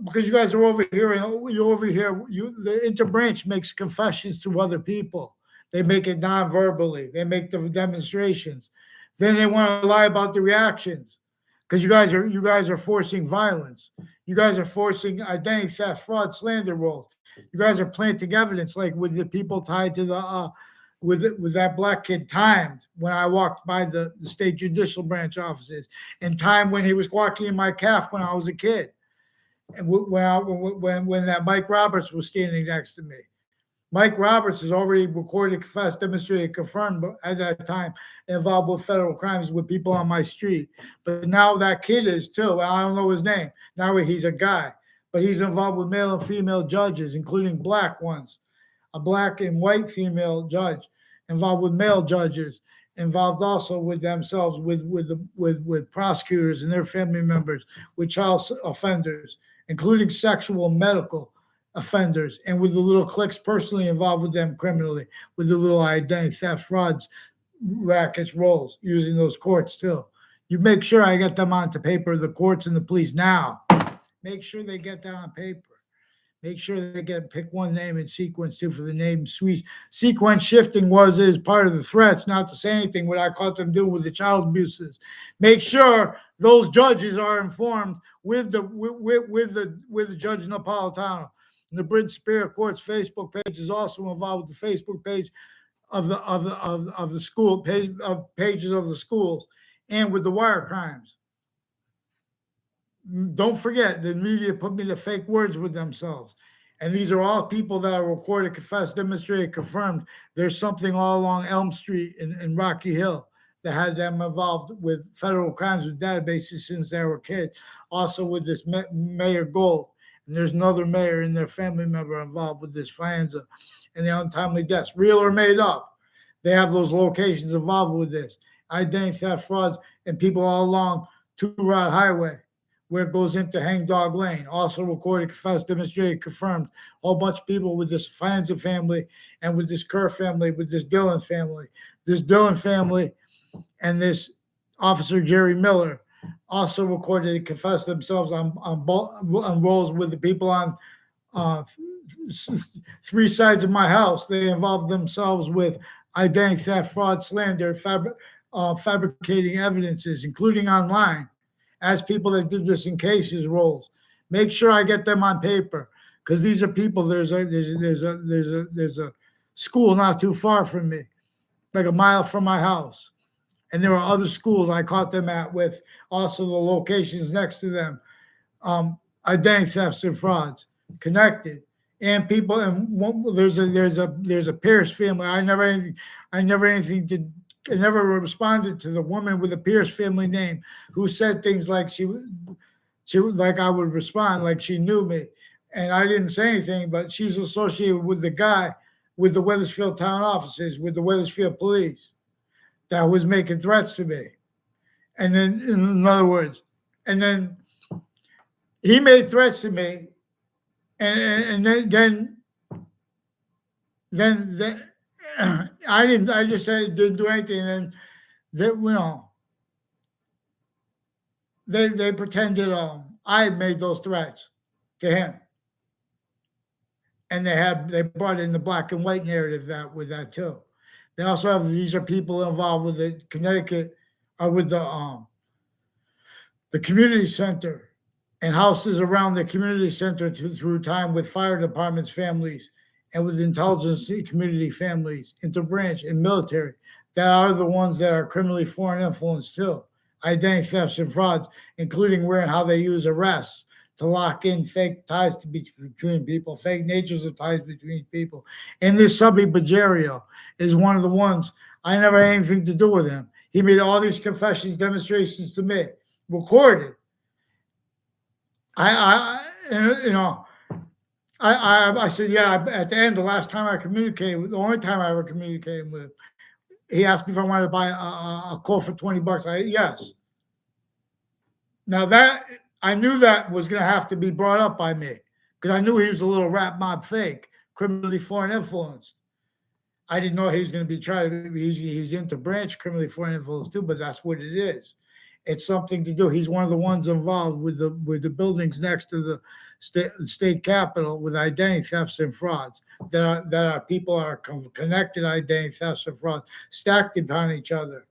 Because you guys are over here, the interbranch makes confessions to other people. They make it non-verbally. They make the demonstrations. Then they want to lie about the reactions because you guys are forcing violence. You guys are forcing identity theft, fraud, slander rolls. You guys are planting evidence, like with the people tied to with that black kid timed when I walked by the state judicial branch offices, and timed when he was walking in my calf when I was a kid, and when that Mike Roberts was standing next to me. Mike Roberts is already recorded, confessed, demonstrated, confirmed at that time involved with federal crimes with people on my street. But now that kid is too. I don't know his name. Now he's a guy, but he's involved with male and female judges, including black ones, a black and white female judge, involved with male judges, involved also with themselves, with prosecutors and their family members, with child offenders, including sexual and medical offenders, and with the little cliques personally involved with them criminally, with the little identity theft, frauds, rackets, rolls, using those courts too. You make sure I get them onto paper, the courts and the police now. Make sure they get that on paper. Make sure they pick one name in sequence too for the name. Sequence shifting is part of the threats, not to say anything what I caught them doing with the child abuses. Make sure those judges are informed with the Judge Napolitano. And the Britain Superior Court's Facebook page is also involved with the Facebook page of the school pages of the schools, and with the wire crimes. Don't forget, the media put me to fake words with themselves. And these are all people that are recorded, confessed, demonstrated, confirmed. There's something all along Elm Street in Rocky Hill that had them involved with federal crimes with databases since they were kids. Also with this Mayor Gold. And there's another mayor and their family member involved with this Fianza and the untimely deaths, real or made up. They have those locations involved with this. Identity theft, frauds, and people all along Two-Rod Highway, where it goes into Hangdog Lane. Also recorded, confessed, demonstrated, confirmed. A whole bunch of people with this Fianza family and with this Kerr family, with this Dillon family. This Dillon family and this Officer Jerry Miller also recorded and confessed themselves on rolls with the people on three sides of my house. They involved themselves with identity theft, fraud, slander, fabricating evidences, including online, as people that did this in cases rolls. Make sure I get them on paper, because these are people. There's a school not too far from me, like a mile from my house. And there are other schools I caught them at with also the locations next to them. Identity thefts and frauds connected, and people. And there's a Pierce family. I never responded to the woman with the Pierce family name who said things like she like I would respond like she knew me, and I didn't say anything. But she's associated with the guy with the Wethersfield town offices, with the Wethersfield police, that was making threats to me. And then, in other words, and then he made threats to me, and then I just said didn't do anything, and they pretended I had made those threats to him, and they brought in the black and white narrative with that too. They also have, these are people involved with the Connecticut, or with the community center and houses around the community center through time, with fire departments, families, and with intelligence community families, interbranch and military, that are the ones that are criminally foreign influence too. Identity thefts and frauds, including where and how they use arrests to lock in fake ties between people, fake natures of ties between people. And this Subby Bajario is one of the ones. I never had anything to do with him. He made all these confessions, demonstrations to me, recorded. I said, yeah, at the end, the last time I communicated with, the only time I ever communicated with him, he asked me if I wanted to buy a coat for $20. Yes. Now that, I knew that was going to have to be brought up by me, because I knew he was a little rap mob fake, criminally foreign influenced. I didn't know he was going to be he's into branch criminally foreign influence too, but that's what it is. It's something to do. He's one of the ones involved with the buildings next to the state capitol with identity thefts and frauds that are people are connected identity thefts and frauds stacked upon each other.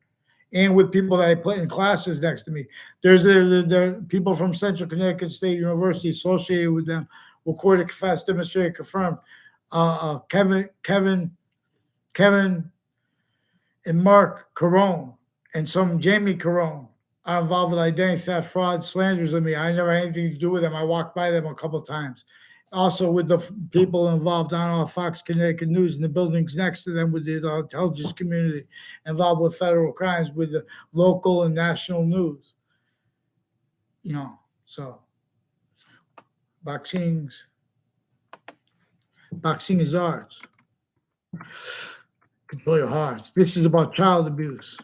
And with people that I put in classes next to me. There's the people from Central Connecticut State University associated with them, recorded, confessed, demonstrated, confirmed. Kevin and Mark Carone and some Jamie Carone are involved with identity theft, fraud, slanders of me. I never had anything to do with them. I walked by them a couple of times. Also, with the people involved on Fox Connecticut News and the buildings next to them, with the intelligence community involved with federal crimes, with the local and national news. So boxing is ours. Control your hearts. This is about child abuse.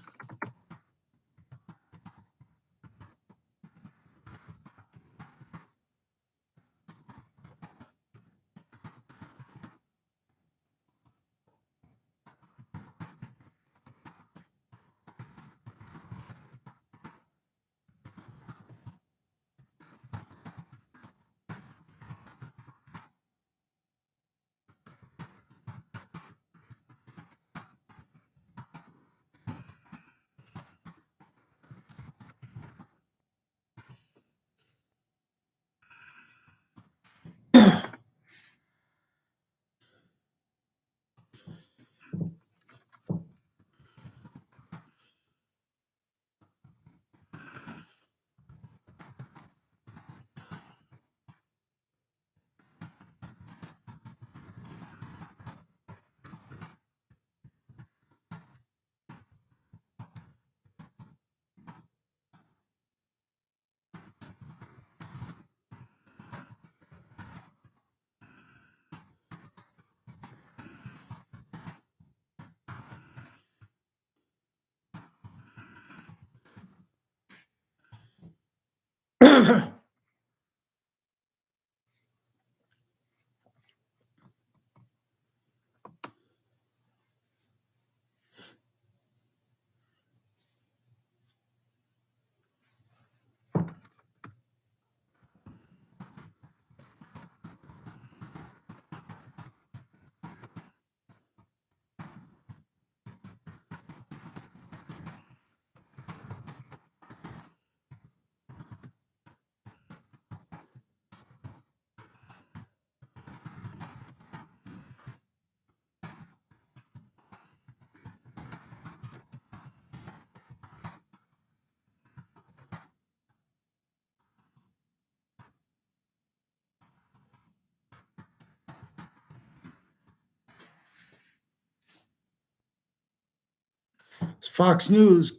Fox News,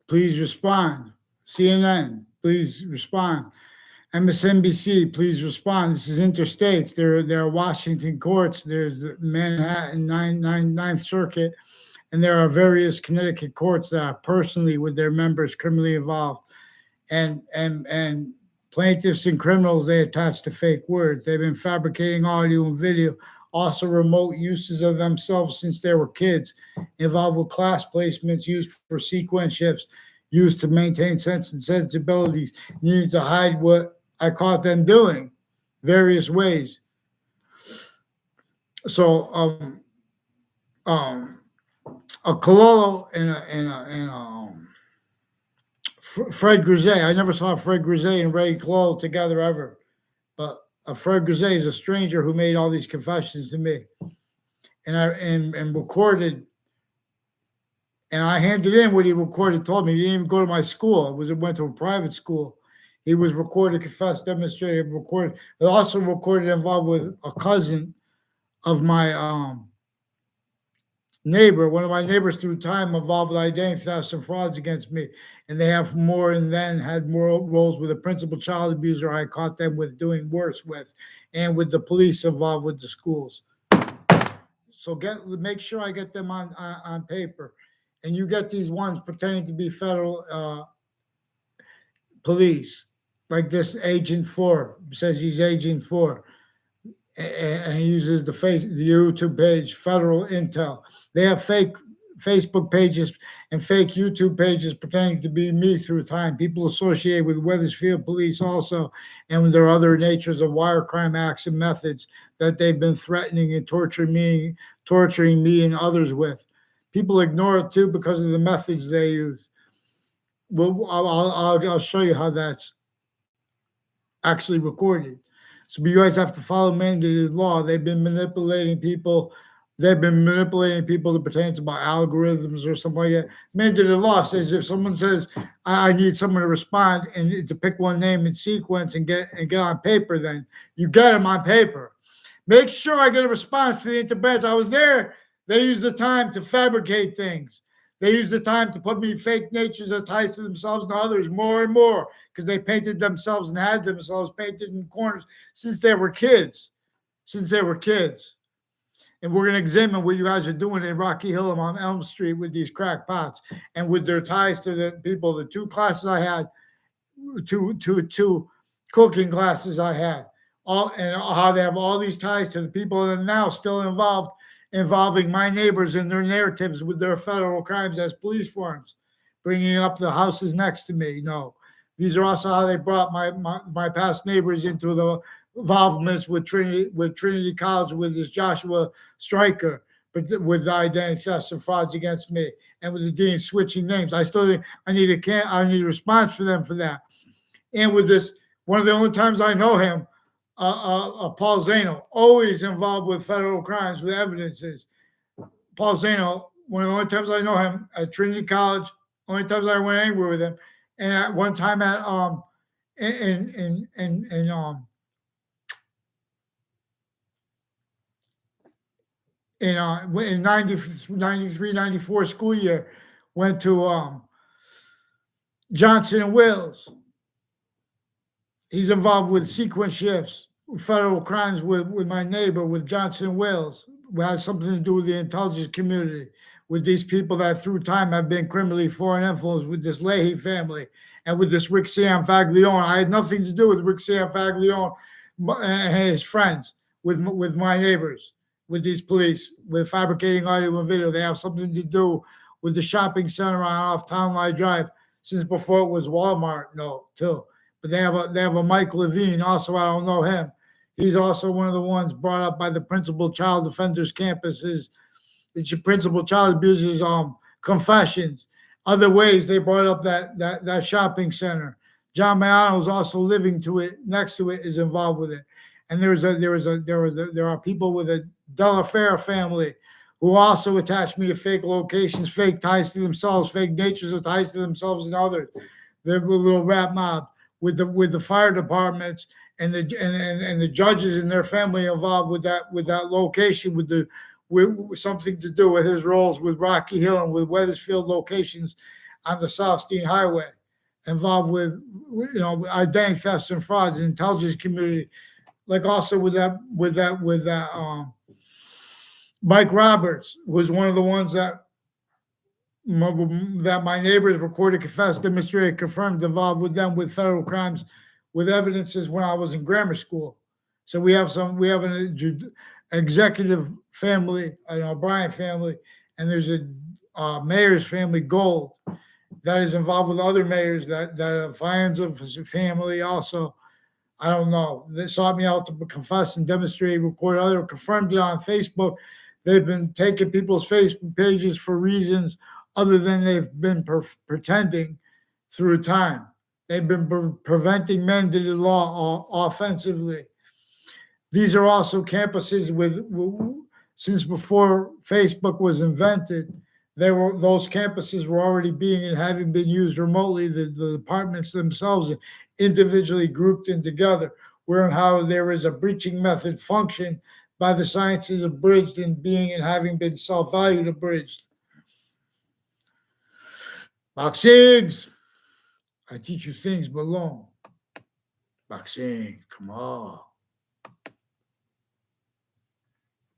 please respond. CNN, please respond. MSNBC, please respond. This is interstates. There are Washington courts. There's the Manhattan Ninth Circuit, and there are various Connecticut courts that are personally with their members criminally involved. And plaintiffs and criminals, they attach to fake words. They've been fabricating audio and video, also remote uses of themselves since they were kids, involved with class placements used for sequence shifts, used to maintain sense and sensibilities, needed to hide what I caught them doing various ways. So a Cololo and Fred Grisey. I never saw Fred Grisey and Ray Cololo together ever, but Fred Grisey is a stranger who made all these confessions to me, and recorded. And I handed in what he recorded. Told me he didn't even go to my school. It went to a private school. He was recorded, confessed, demonstrated, recorded. It also recorded involved with a cousin of my neighbor, one of my neighbors through time, involved with identity thefts and frauds against me. And they have more, and then had more roles with a principal child abuser I caught them with doing worse with, and with the police involved with the schools. So make sure I get them on paper. And you get these ones pretending to be federal police, like this Agent 4 says he's Agent 4, and he uses the YouTube page, Federal Intel. They have fake Facebook pages and fake YouTube pages pretending to be me through time. People associated with Wethersfield Police also, and with their other natures of wire crime acts and methods that they've been threatening and torturing me and others with. People ignore it too because of the methods they use. Well, I'll show you how that's actually recorded. So you guys have to follow mandated law. They've been manipulating people they've been manipulating people that pertains about algorithms or something like that. Amended the law says if someone says I need someone to respond and to pick one name in sequence and get on paper, then you get them on paper. Make sure I get a response for the interbands. I was there. They use the time to fabricate things. They use the time to put me fake natures that ties to themselves and others more and more because they painted themselves and had themselves painted in corners since they were kids. Since they were kids. And we're going to examine what you guys are doing in Rocky Hill and on Elm Street with these crackpots and with their ties to the people. The two classes I had, two cooking classes I had, all and how they have all these ties to the people that are now still involving my neighbors and their narratives with their federal crimes as police forms, bringing up the houses next to me. No, these are also how they brought my past neighbors into the involvements with Trinity College with this Joshua Stryker, but with the identity thefts and frauds against me, and with the dean switching names. I need a response for them for that. And with this, one of the only times I know him, Paul Zano, always involved with federal crimes with evidences. Paul Zano, one of the only times I know him at Trinity College, only times I went anywhere with him, and at one time at in 93, 94 school year, went to Johnson and Wales. He's involved with sequence shifts, federal crimes with my neighbor, with Johnson and Wales. It has something to do with the intelligence community, with these people that through time have been criminally foreign influenced, with this Leahy family and with this Rick Sam Faglione. I had nothing to do with Rick Sam Faglione and his friends, with my neighbors, with these police, with fabricating audio and video. They have something to do with the shopping center on off Town Line Drive since before it was Walmart, too. But they have a Mike Levine, also I don't know him. He's also one of the ones brought up by the principal child defenders campuses. The principal child abusers confessions. Other ways they brought up that shopping center. John Mayano's also living to it, next to it, is involved with it. And there are people with a Delafair family who also attach me to fake locations, fake ties to themselves, fake natures of ties to themselves and others. They're a little rap mob with the fire departments and the judges and their family involved with that location, with something to do with his roles with Rocky Hill and with Weathersfield locations on the South Steen Highway, involved with identity thefts and frauds, the intelligence community, like also with that Mike Roberts was one of the ones that my neighbors recorded, confessed, demonstrated, confirmed, involved with them with federal crimes, with evidences when I was in grammar school. So we have an executive family, an O'Brien family, and there's a mayor's family, Gold, that is involved with other mayors that are fans of his family also. I don't know. They sought me out to confess and demonstrate, record confirmed it on Facebook. They've been taking people's Facebook pages for reasons other than they've been pretending through time. They've been preventing men to the law offensively. These are also campuses since before Facebook was invented, those campuses were already being and having been used remotely. The departments themselves individually grouped in together, where and how there is a breaching method function by the sciences abridged in being and having been self-valued abridged. Boxings, I teach you things belong. Boxing, come on.